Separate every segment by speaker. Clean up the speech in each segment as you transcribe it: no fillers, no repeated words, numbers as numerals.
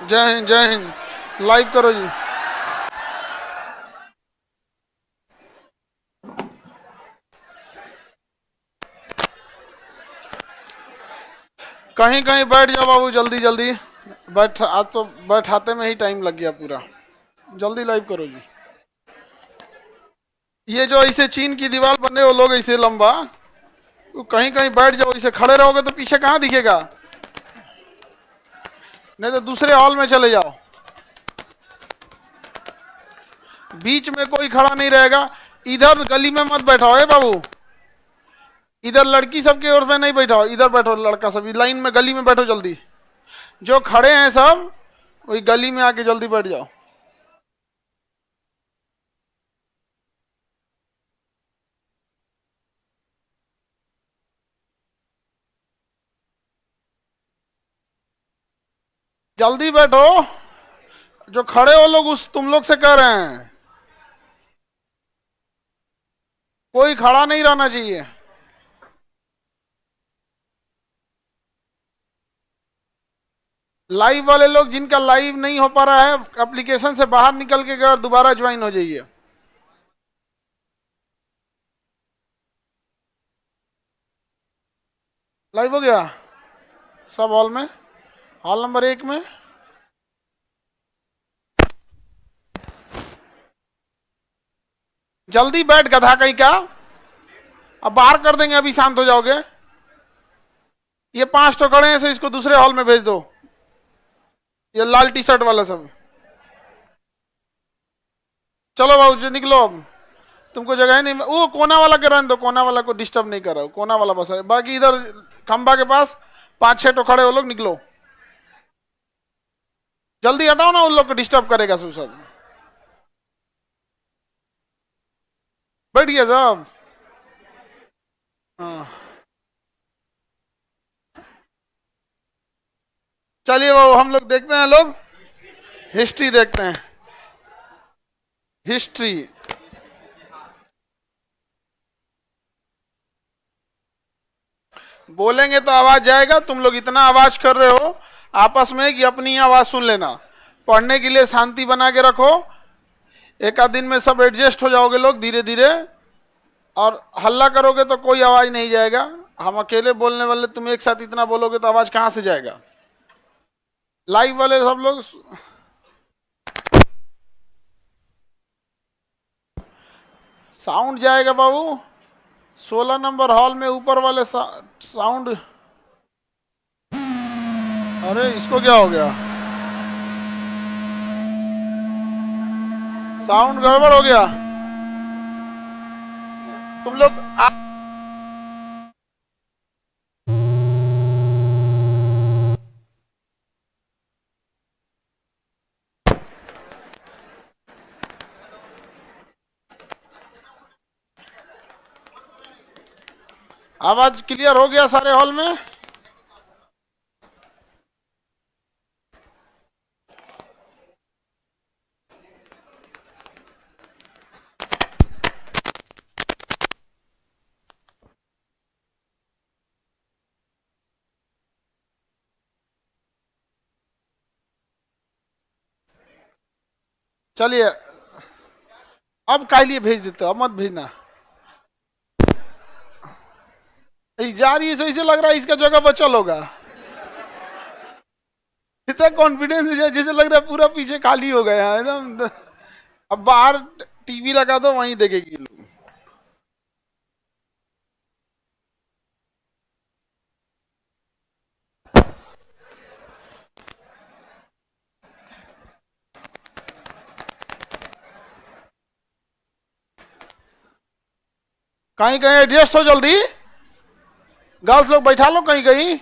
Speaker 1: जय हिंद जय हिंद। लाइव करो जी। कहीं कहीं बैठ जाओ बाबू, जल्दी जल्दी बैठ। आज तो बैठाते में ही टाइम लग गया पूरा। जल्दी लाइव करो जी। ये जो ऐसे चीन की दीवार बने वो लोग ऐसे लंबा, तो कहीं कहीं बैठ जाओ। इसे खड़े रहोगे तो पीछे कहाँ दिखेगा, नहीं तो दूसरे हॉल में चले जाओ। बीच में कोई खड़ा नहीं रहेगा। इधर गली में मत बैठाओ है बाबू। इधर लड़की सबके ओर में नहीं बैठाओ, इधर बैठो लड़का सब। लाइन में गली में बैठो जल्दी। जो खड़े हैं सब वही गली में आके जल्दी बैठ जाओ। जल्दी बैठो। जो खड़े हो लोग उस तुम लोग से कह रहे हैं, कोई खड़ा नहीं रहना चाहिए। लाइव वाले लोग जिनका लाइव नहीं हो पा रहा है, एप्लीकेशन से बाहर निकल के गए और दोबारा ज्वाइन हो जाइए। लाइव हो गया सब हॉल में, हॉल नंबर 1 में। जल्दी बैठ गधा कहीं का। अब बाहर कर देंगे, अभी शांत हो जाओगे। ये 5 तो खड़े हैं, सो इसको दूसरे हॉल में भेज दो। ये लाल टी शर्ट वाला सब चलो बाबू जो निकलो अब। तुमको जगह ही नहीं। वो कोना वाला के रहने दो, कोना वाला को डिस्टर्ब नहीं कर रहा हूँ। कोना वाला बस है, बाकी इधर खंबा के पास 5-6 तो खड़े हो लोग, निकलो जल्दी। हटाओ ना, उन लोग को डिस्टर्ब करेगा सब। बैठ गया सब। हाँ चलिए बाबू, हम लोग देखते हैं। लोग हिस्ट्री देखते हैं, हिस्ट्री। बोलेंगे तो आवाज जाएगा। तुम लोग इतना आवाज कर रहे हो आपस में कि अपनी आवाज सुन लेना। पढ़ने के लिए शांति बना के रखो। एक आध दिन में सब एडजस्ट हो जाओगे लोग धीरे धीरे। और हल्ला करोगे तो कोई आवाज नहीं जाएगा। हम अकेले बोलने वाले, तुम एक साथ इतना बोलोगे तो आवाज कहां से जाएगा। लाइव वाले सब लोग साउंड जाएगा बाबू। 16 नंबर हॉल में ऊपर वाले साउंड। अरे इसको क्या हो गया, साउंड गड़बड़ हो गया। तुम लोग आवाज क्लियर हो गया सारे हॉल में। चलिए अब काहे लिए भेज देते हो, अब मत भेजना। जा रही है तो इसे लग रहा है इसका जगह बचल होगा। इतना कॉन्फिडेंस है जैसे लग रहा है पूरा पीछे खाली हो गया है एकदम। अब बाहर टीवी लगा दो, वहीं देखेगी लोग। कहीं कहीं एडजस्ट हो जल्दी। गर्ल्स लोग बैठा लो कहीं कहीं।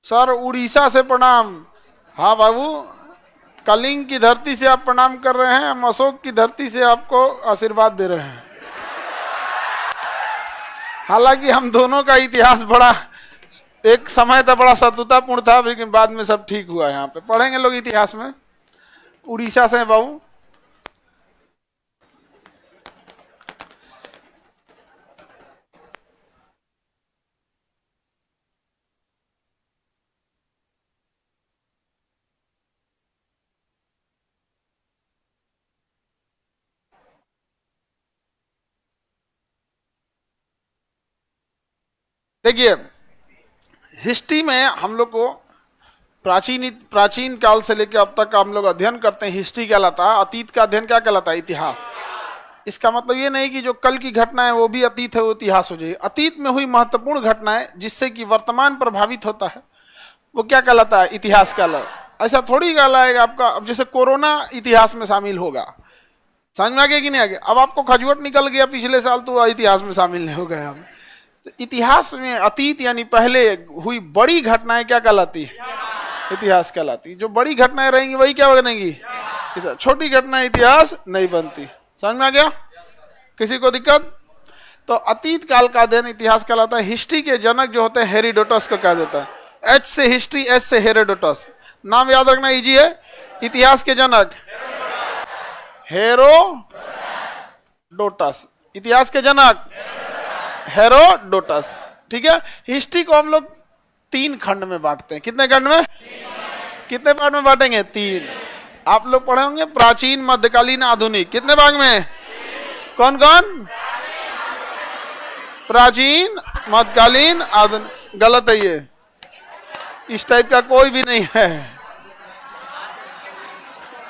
Speaker 1: सर उड़ीसा से प्रणाम। हाँ बाबू, कलिंग की धरती से आप प्रणाम कर रहे हैं, हम अशोक की धरती से आपको आशीर्वाद दे रहे हैं। हालांकि हम दोनों का इतिहास बड़ा, एक समय था बड़ा शत्रुतापूर्ण था, लेकिन बाद में सब ठीक हुआ। यहाँ पे पढ़ेंगे लोग इतिहास में। उड़ीसा से हैं बाबू। देखिए हिस्ट्री में हम लोग को प्राचीन काल से लेकर अब तक हम लोग अध्ययन करते हैं, हिस्ट्री कहलाता है। अतीत का अध्ययन क्या कहलाता है? इतिहास। इसका मतलब ये नहीं कि जो कल की घटना है वो भी अतीत है, वो इतिहास हो जाएगी। अतीत में हुई महत्वपूर्ण घटनाएं जिससे कि वर्तमान प्रभावित होता है वो क्या कहलाता है? इतिहास कहलाता है। ऐसा थोड़ी कहलाएगा आपका, अब जैसे कोरोना इतिहास में शामिल होगा, समझ में आ गया कि नहीं आ गया? अब आपको खजूट निकल गया पिछले साल तो इतिहास में शामिल नहीं हो गए हम। तो इतिहास में अतीत यानी पहले हुई बड़ी घटनाएं क्या कहलाती है? इतिहास कहलाती। जो बड़ी घटनाएं रहेंगी वही क्या बनेंगी? छोटी घटनाएं इतिहास नहीं बनती। समझ में आ गया? किसी को दिक्कत? तो अतीत काल का अध्ययन इतिहास कहलाता है। हिस्ट्री के जनक जो होते हैं हेरोडोटस को कहा जाता है। एच से हिस्ट्री, एस से हेरोडोटस। नाम याद रखना इजी है। इतिहास के जनक हेरोडोटस, इतिहास के जनक हेरोडोटस। ठीक है। हिस्ट्री को हम लोग 3 खंड में बांटते हैं। कितने खंड में? कितने पार्ट में बांटेंगे? 3। आप लोग पढ़े होंगे प्राचीन, मध्यकालीन, आधुनिक। कितने भाग में? कौन कौन? प्राचीन, मध्यकालीन, आधुनिक। गलत है ये, इस टाइप का कोई भी नहीं है।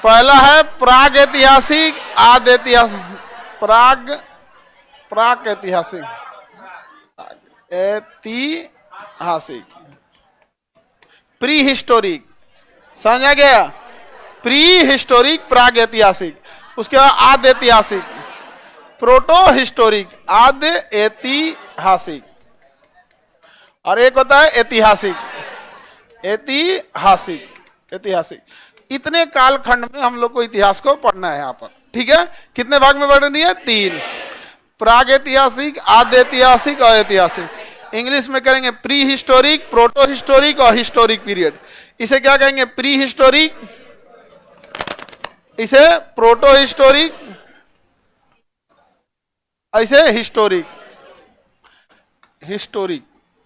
Speaker 1: पहला है प्राग ऐतिहासिक, आद ऐतिहासिक। प्राग ऐतिहासिक, ऐतिहासिक, प्री हिस्टोरिक। समझ आ गया? प्री हिस्टोरिक, प्राग ऐतिहासिक। उसके बाद आद ऐतिहासिक, प्रोटो हिस्टोरिक, आद ऐतिहासिक, और एक होता है ऐतिहासिक। ऐतिहासिक। इतने कालखंड में हम लोग को इतिहास को पढ़ना है यहाँ पर। ठीक है। कितने भाग में बांटनी है? 3। प्राग ऐतिहासिक, आद ऐतिहासिक और ऐतिहासिक। इंग्लिश में करेंगे प्री हिस्टोरिक, प्रोटो हिस्टोरिक और हिस्टोरिक पीरियड। इसे क्या कहेंगे? प्री हिस्टोरिक, इसे प्रोटो हिस्टोरिक, ऐसे हिस्टोरिक।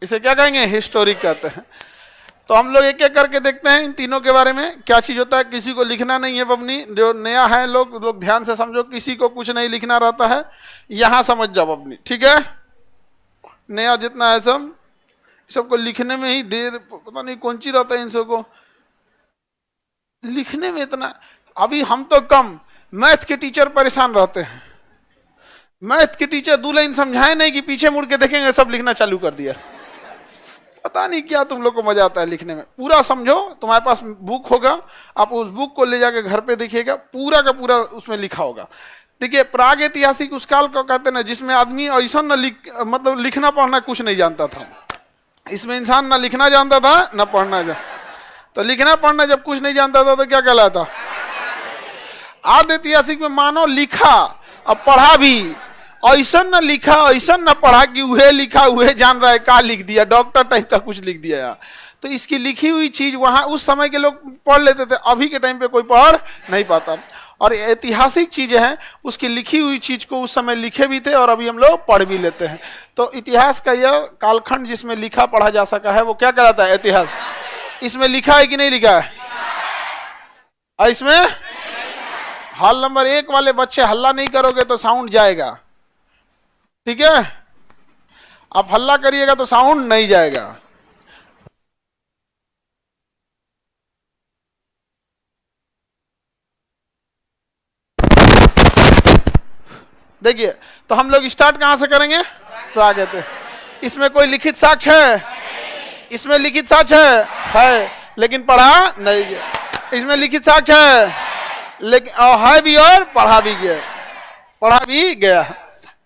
Speaker 1: इसे क्या कहेंगे? हिस्टोरिक कहते हैं। तो हम लोग एक एक करके देखते हैं इन तीनों के बारे में क्या चीज होता है। किसी को लिखना नहीं है बबनी, जो नया है लोग ध्यान से समझो। किसी को कुछ नहीं लिखना रहता है, यहां समझ जाओ बबनी। ठीक है। नया जितना है सबको लिखने में ही देर, पता नहीं कौन सी रहता है इन सबको लिखने में इतना। अभी हम तो कम, मैथ के टीचर परेशान रहते हैं। मैथ के टीचर 2 लाइन समझाए नहीं कि पीछे मुड़ के देखेंगे सब लिखना चालू कर दिया। पता नहीं क्या तुम लोग को मजा आता है लिखने में। पूरा समझो, तुम्हारे पास बुक होगा, आप उस बुक को ले जाके घर पे देखिएगा, पूरा का पूरा उसमें लिखा होगा। देखिए प्राग ऐतिहासिक उस काल को कहते हैं ना जिसमें आदमी ऐसा मतलब लिखना पढ़ना कुछ नहीं जानता था। इसमें इंसान ना लिखना जानता था ना पढ़ना तो लिखना पढ़ना जब कुछ नहीं जानता था तो क्या कहलाता? आद ऐतिहासिक में मानो लिखा और पढ़ा भी। ऐसा न लिखा, ऐसा न पढ़ा कि वह लिखा वह जान रहा है, क्या लिख दिया, डॉक्टर टाइप का कुछ लिख दिया यार। तो इसकी लिखी हुई चीज वहां उस समय के लोग पढ़ लेते थे, अभी के टाइम पे कोई पढ़ नहीं पाता। और ऐतिहासिक चीजें हैं, उसकी लिखी हुई चीज को उस समय लिखे भी थे और अभी हम लोग पढ़ भी लेते हैं। तो इतिहास का यह कालखंड जिसमें लिखा पढ़ा जा सका है वो क्या कहलाता है? इतिहास। इसमें लिखा है कि नहीं लिखा है? और इसमें हॉल नंबर 1 वाले बच्चे हल्ला नहीं करोगे तो साउंड जाएगा। ठीक है। आप हल्ला करिएगा तो साउंड नहीं जाएगा। देखिए तो हम लोग स्टार्ट कहां से करेंगे? प्राग ऐतिहासिक। इसमें कोई लिखित साक्ष्य है? इसमें लिखित साक्ष्य है लेकिन पढ़ा नहीं गया। इसमें लिखित साक्ष्य है लेकिन है भी और पढ़ा भी गया।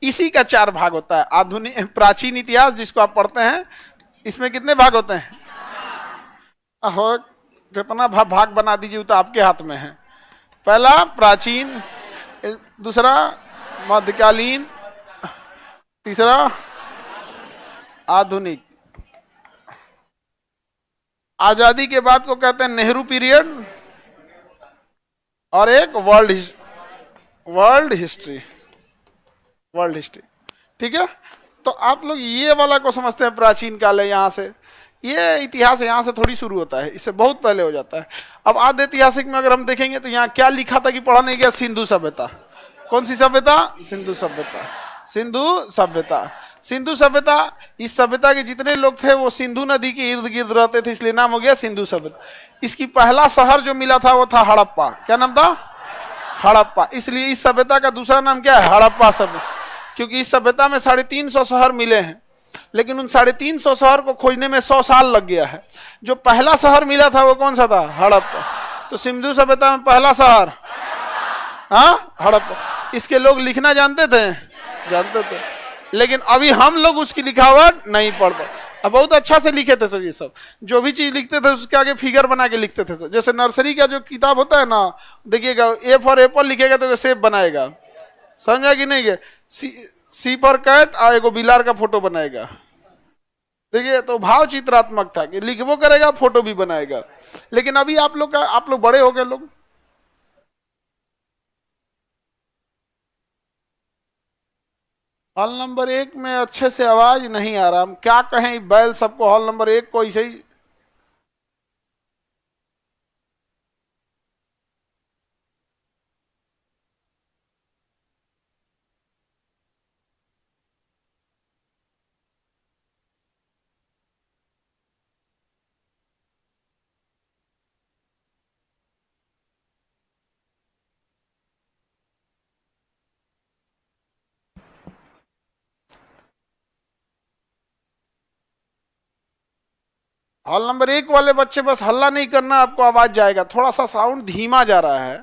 Speaker 1: इसी का 4 भाग होता है। आधुनिक प्राचीन इतिहास जिसको आप पढ़ते हैं, इसमें कितने भाग होते हैं? कितना भाग बना दीजिए तो आपके हाथ में है। पहला प्राचीन, दूसरा मध्यकालीन, तीसरा आधुनिक। आजादी के बाद को कहते हैं नेहरू पीरियड, और एक वर्ल्ड हिस्ट्री। ठीक है। तो आप लोग ये वाला को समझते हैं प्राचीन काल है, यहां से ये इतिहास यहाँ से थोड़ी शुरू होता है, इससे बहुत पहले हो जाता है। अब आद्य ऐतिहासिक में अगर हम देखेंगे तो यहाँ क्या लिखा था कि पढ़ा नहीं गया? सिंधु सभ्यता। कौन सी सभ्यता? सिंधु सभ्यता। सिंधु सभ्यता, इस सभ्यता के जितने लोग थे वो सिंधु नदी के इर्द गिर्द रहते थे, इसलिए नाम हो गया सिंधु सभ्यता। इसकी पहला शहर जो मिला था वो था हड़प्पा। क्या नाम था? हड़प्पा। इसलिए इस सभ्यता का दूसरा नाम क्या है? हड़प्पा सभ्यता, क्योंकि इस सभ्यता में 350 शहर मिले हैं, लेकिन उन 350 शहर को खोजने में 100 साल लग गया है। जो पहला शहर मिला था वो कौन सा था? हड़प्पा। तो सिंधु सभ्यता में पहला शहर हड़प्पा। इसके लोग लिखना जानते थे? जानते थे, लेकिन अभी हम लोग उसकी लिखावट नहीं पढ़ पाते। अब बहुत अच्छा से लिखे थे सब, ये सब जो भी चीज लिखते थे उसके आगे फिगर बना के लिखते थे। जैसे नर्सरी का जो किताब होता है ना, देखिएगा ए फॉर एप्पल लिखेगा तो सेब बनाएगा, समझा कि नहीं? सी फॉर कैट और एगो बिलार का फोटो बनाएगा। देखिए, तो भाव चित्रात्मक था कि लिखबो करेगा, फोटो भी बनाएगा। लेकिन अभी आप लोग बड़े हो गए लोग, हॉल नंबर 1 में अच्छे से आवाज नहीं आ रहा। हम क्या कहें, बैल सबको हॉल नंबर 1 को ऐसे ही। हॉल नंबर 1 वाले बच्चे बस हल्ला नहीं करना, आपको आवाज जाएगा। थोड़ा सा साउंड धीमा जा रहा है।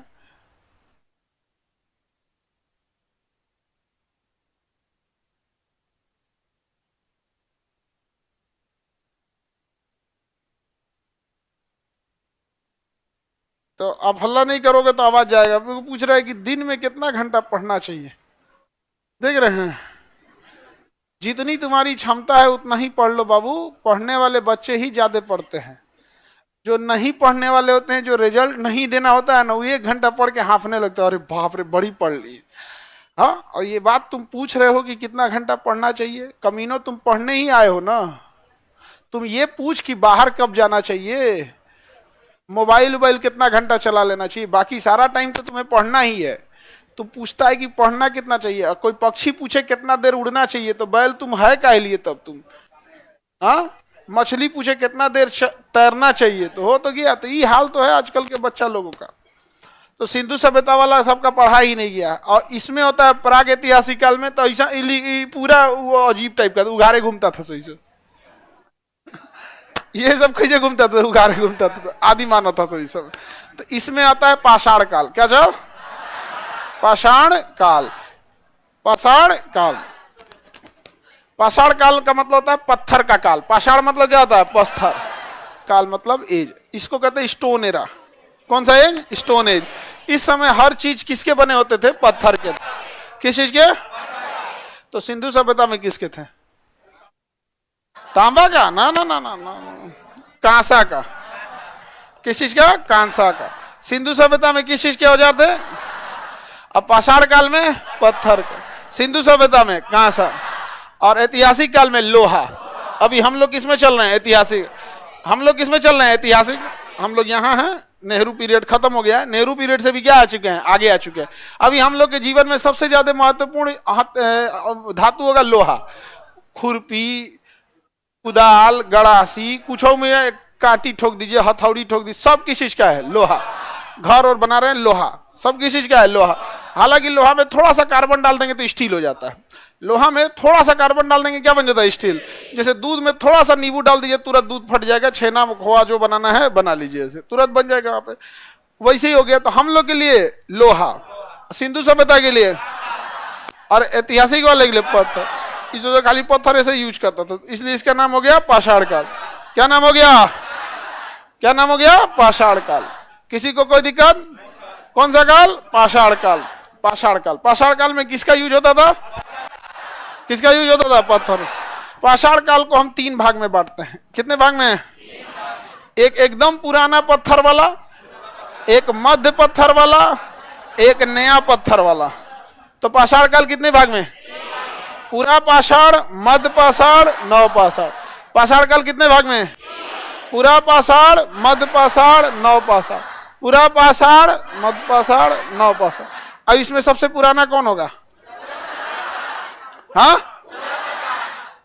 Speaker 1: तो आप हल्ला नहीं करोगे तो आवाज जाएगा। पूछ रहा है कि दिन में कितना घंटा पढ़ना चाहिए। देख रहे हैं, जितनी तुम्हारी क्षमता है उतना ही पढ़ लो बाबू। पढ़ने वाले बच्चे ही ज्यादा पढ़ते हैं। जो नहीं पढ़ने वाले होते हैं, जो रिजल्ट नहीं देना होता है ना, वो 1 घंटा पढ़ के हांफने लगता है, अरे बाप रे बड़ी पढ़ ली। हाँ, और ये बात तुम पूछ रहे हो कि कितना घंटा पढ़ना चाहिए, कमीनो तुम पढ़ने ही आए हो ना। तुम ये पूछ कि बाहर कब जाना चाहिए, मोबाइल कितना घंटा चला लेना चाहिए, बाकी सारा टाइम तो तुम्हें पढ़ना ही है। तू पूछता है कि पढ़ना कितना चाहिए, और कोई पक्षी पूछे कितना देर उड़ना चाहिए, तो बैल तुम है काहे लिए तब तुम? हाँ, मछली पूछे कितना देर तैरना चाहिए, तो हो तो गया। तो ये हाल तो है आजकल के बच्चा लोगों का। तो सिंधु सभ्यता वाला सबका पढ़ा ही नहीं गया। और इसमें होता है प्राग ऐतिहासिक काल में, तो ऐसा पूरा वो अजीब टाइप का उघारे घूमता था। सही ये सब कैसे घूमता था? उघारे घूमता था, आदि मानव था सही सब। तो इसमें आता है पाषाण काल। क्या जब? पाषाण काल। पाषाण काल, पाषाण काल का मतलब होता है पत्थर का काल। पाषाण मतलब क्या होता है? पत्थर। काल मतलब एज। इसको कहते हैं स्टोन एरा। कौन सा एज? Stone age. इस समय हर चीज किसके बने होते थे? पत्थर के। किस चीज के? तो सिंधु सभ्यता में किसके थे? तांबा का? ना ना ना ना ना, कांसा का। किस चीज का? कांसा का। सिंधु सभ्यता में किस चीज के औजार थे? अब पाषाण काल में पत्थर का, सिंधु सभ्यता में कांसा, और ऐतिहासिक काल में लोहा। अभी हम लोग किसमें चल रहे हैं? ऐतिहासिक। हम लोग किसमें चल रहे हैं? ऐतिहासिक। हम लोग यहाँ हैं, नेहरू पीरियड खत्म हो गया है। नेहरू पीरियड से भी क्या आ चुके हैं? आगे आ चुके हैं। अभी हम लोग के जीवन में सबसे ज्यादा महत्वपूर्ण धातु होगा लोहा। खुरपी, कुदाल, गड़ासी, कुछ में कांटी ठोक दीजिए, हथौड़ी ठोक दीजिए, सब किस चीज का है? लोहा। घर और बना रहे हैं, लोहा। सब किस चीज का है? लोहा। हालांकि लोहा में थोड़ा सा कार्बन डाल देंगे तो स्टील हो जाता है। लोहा में थोड़ा सा कार्बन डाल देंगे क्या बन जाता है? स्टील। जैसे दूध में थोड़ा सा नींबू डाल दीजिए, तुरंत दूध फट जाएगा। छेना खोआ जो बनाना है बना लीजिए, ऐसे तुरंत बन जाएगा वहां पे। वैसे ही हो गया। तो हम लोग के लिए लोहा, सिंधु सभ्यता के लिए, और ऐतिहासिक वाले के लिए पत्थर। इस जो खाली पत्थर ऐसे यूज करता था, इसलिए इसका नाम हो गया पाषाण काल। क्या नाम हो गया? क्या नाम हो गया? पाषाण काल। किसी को कोई दिक्कत? कौन सा काल? पाषाण काल। पाषाण काल। पाषाण काल में किसका यूज होता था? किसका यूज होता था? पत्थर। पाषाण काल को हम 3 भाग में बांटते हैं। कितने भाग में? एक एकदम पुराना पत्थर वाला, एक मध्य पत्थर वाला, एक नया पत्थर वाला। तो पाषाण काल कितने भाग में? पूरा पाषाण, मध्य पाषाण, नव पाषाण। पाषाण काल कितने भाग में? पूरा पाषाण, मध्य पाषाण, नव पाषाण। पूरा पाषाण, मध्य पाषाण, नव पाषाण। अब इसमें सबसे पुराना कौन होगा? हाँ,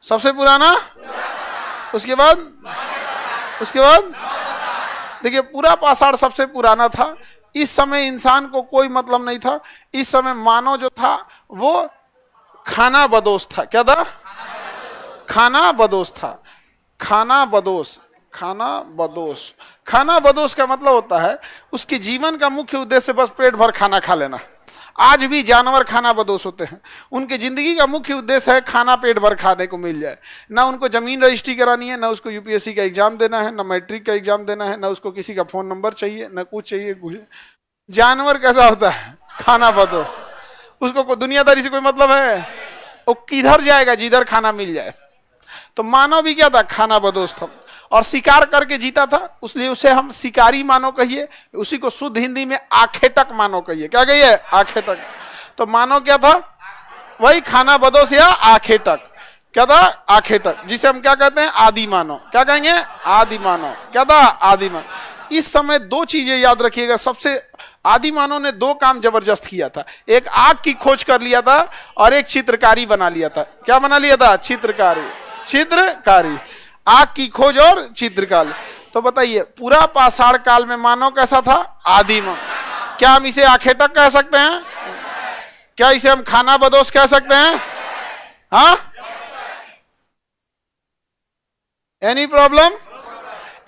Speaker 1: सबसे पुराना, उसके बाद देखिए पूरा पाषाण सबसे पुराना था। इस समय इंसान को कोई मतलब नहीं था। इस समय मानव जो था वो खाना बदोश था। क्या था? खाना बदोश था। खाना बदोश, खाना बदोश, खाना बदोश का मतलब होता है उसके जीवन का मुख्य उद्देश्य बस पेट भर खाना खा लेना। आज भी जानवर खाना बदोश होते हैं। उनकी जिंदगी का मुख्य उद्देश्य है खाना पेट भर खाने को मिल जाए। ना उनको जमीन रजिस्ट्री करानी है, ना उसको यूपीएससी का एग्जाम देना है, ना मैट्रिक का एग्जाम देना है, ना उसको किसी का फोन नंबर चाहिए, ना कुछ चाहिए कुछ। जानवर कैसा होता है? खाना बदोश। उसको दुनियादारी से कोई मतलब है? वो किधर जाएगा? जिधर खाना मिल जाए। तो मानव भी क्या था? खाना बदोश था और शिकार करके जीता था, इसलिए उसे हम शिकारी मानव कहिए। उसी को शुद्ध हिंदी में आखेटक मानव कहिए। क्या कहिए? आखेटक। तो मानव क्या था? वही खाना बदोश या आखेटक। क्या था? आखेटक, जिसे हम क्या कहते हैं? आदि मानव। क्या कहेंगे? आदि मानव। क्या था? आदि मानव। इस समय दो चीजें याद रखिएगा। सबसे आदि मानव ने दो काम जबरदस्त किया था। एक आग की खोज कर लिया था और एक चित्रकारी बना लिया था। क्या बना लिया था? चित्रकारी। चित्रकारी, आग की खोज और चित्रकारी। तो बताइए पूरा पाषाण काल में मानव कैसा था? आदि मानव। क्या हम इसे आखेटक कह सकते हैं? क्या इसे हम खाना बदोश कह सकते हैं? हाँ, एनी प्रॉब्लम?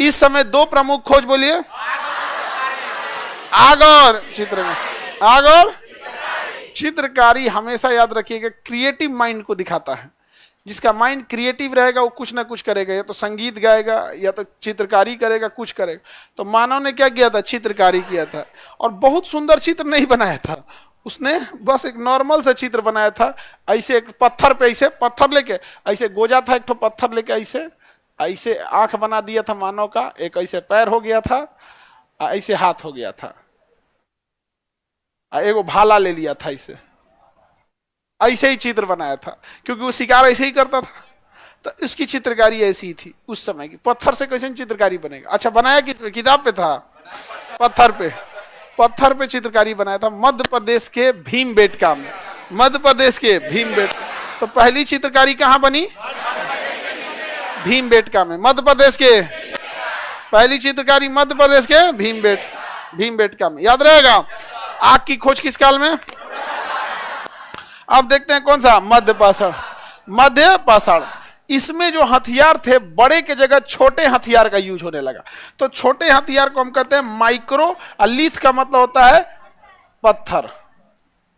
Speaker 1: इस समय दो प्रमुख खोज बोलिए। आग और चित्रकारी। आग और चित्रकारी हमेशा याद रखिएगा क्रिएटिव माइंड को दिखाता है। जिसका माइंड क्रिएटिव रहेगा वो कुछ ना कुछ करेगा, या तो संगीत गाएगा या तो चित्रकारी करेगा, कुछ करेगा। तो मानव ने क्या किया था? चित्रकारी किया था और बहुत सुंदर चित्र नहीं बनाया था उसने, बस एक नॉर्मल सा चित्र बनाया था। ऐसे एक पत्थर पे, ऐसे पत्थर लेके ऐसे गोजा था, एक तो पत्थर लेके ऐसे ऐसे आंख बना दिया था मानव का, एक ऐसे पैर हो गया था, ऐसे हाथ हो गया था, एक भाला ले लिया था, ऐसे ही चित्र बनाया था क्योंकि वो शिकार ऐसे ही करता था। तो इसकी चित्रकारी ऐसी थी उस समय की। पत्थर से कैसे चित्रकारी बनेगा? अच्छा, बनाया किस पे? किताब पे था? पत्थर पे। पत्थर पे चित्रकारी बनाया था मध्य प्रदेश के भीमबेटका में। मध्य प्रदेश के भीमबेटका। तो पहली चित्रकारी कहां बनी? भीमबेटका में। मध्य प्रदेश के पहली चित्रकारी मध्य प्रदेश के भीमबेटका में। याद रहेगा। आग की खोज किस काल में? अब देखते हैं कौन सा? मध्य पाषाण। मध्य पाषाण। इसमें जो हथियार थे बड़े के जगह छोटे हथियार का यूज होने लगा। तो छोटे हथियार को हम कहते हैं माइक्रो, और लीथ का मतलब होता है पत्थर।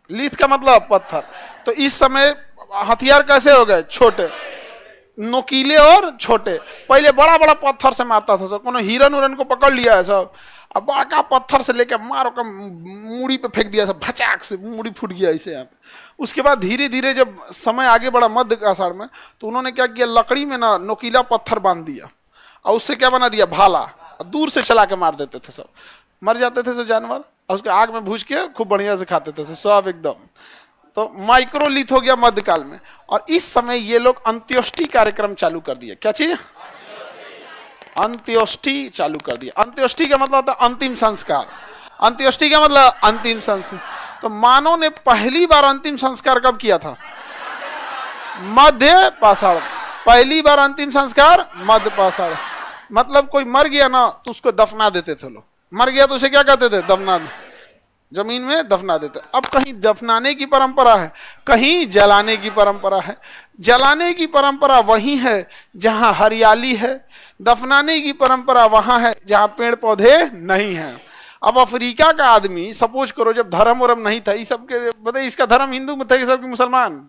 Speaker 1: लीथ का मतलब पत्थर। तो इस समय हथियार कैसे हो गए? छोटे, नोकीले और छोटे। पहले बड़ा बड़ा पत्थर से मारता था सब। कोनो हिरन उरन को पकड़ लिया है सब, अब बड़ा पत्थर से लेके मारो का मूड़ी पे फेंक दिया सब, भचाक से मूड़ी फूट गया ऐसे यहाँ पे। उसके बाद धीरे धीरे जब समय आगे बढ़ा मध्य पाषाण में, तो उन्होंने क्या किया? लकड़ी में ना नोकीला पत्थर बांध दिया और उससे क्या बना दिया? भाला। दूर से चला के मार देते थे सब, मर जाते थे सब जानवर, और उसके आग में भूज के खूब बढ़िया से खाते थे सब एकदम। तो माइक्रोलिथ हो गया मध्यकाल में। और इस समय ये लोग अंत्योष्टि कार्यक्रम चालू कर दिया। क्या चीज? अंत्योष्टि चालू कर दिया। अंत्योष्टि का मतलब होता है अंतिम संस्कार। अंत्योष्टि का मतलब अंतिम संस्कार। तो मानव ने पहली बार अंतिम संस्कार कब किया था? मध्य पाषाण। पहली बार अंतिम संस्कार मध्य पाषाण। मतलब कोई मर गया ना तो उसको दफना देते थे लोग। मर गया तो उसे क्या कहते थे? दफना, जमीन में दफना देते। अब कहीं दफनाने की परंपरा है, कहीं जलाने की परंपरा है। जलाने की परंपरा वहीं है जहां हरियाली है, दफनाने की परंपरा वहां है जहां पेड़ पौधे नहीं हैं। अब अफ्रीका का आदमी सपोज करो, जब धर्म वरम नहीं था, सब के बताइए इसका धर्म हिंदू में थे, सबके मुसलमान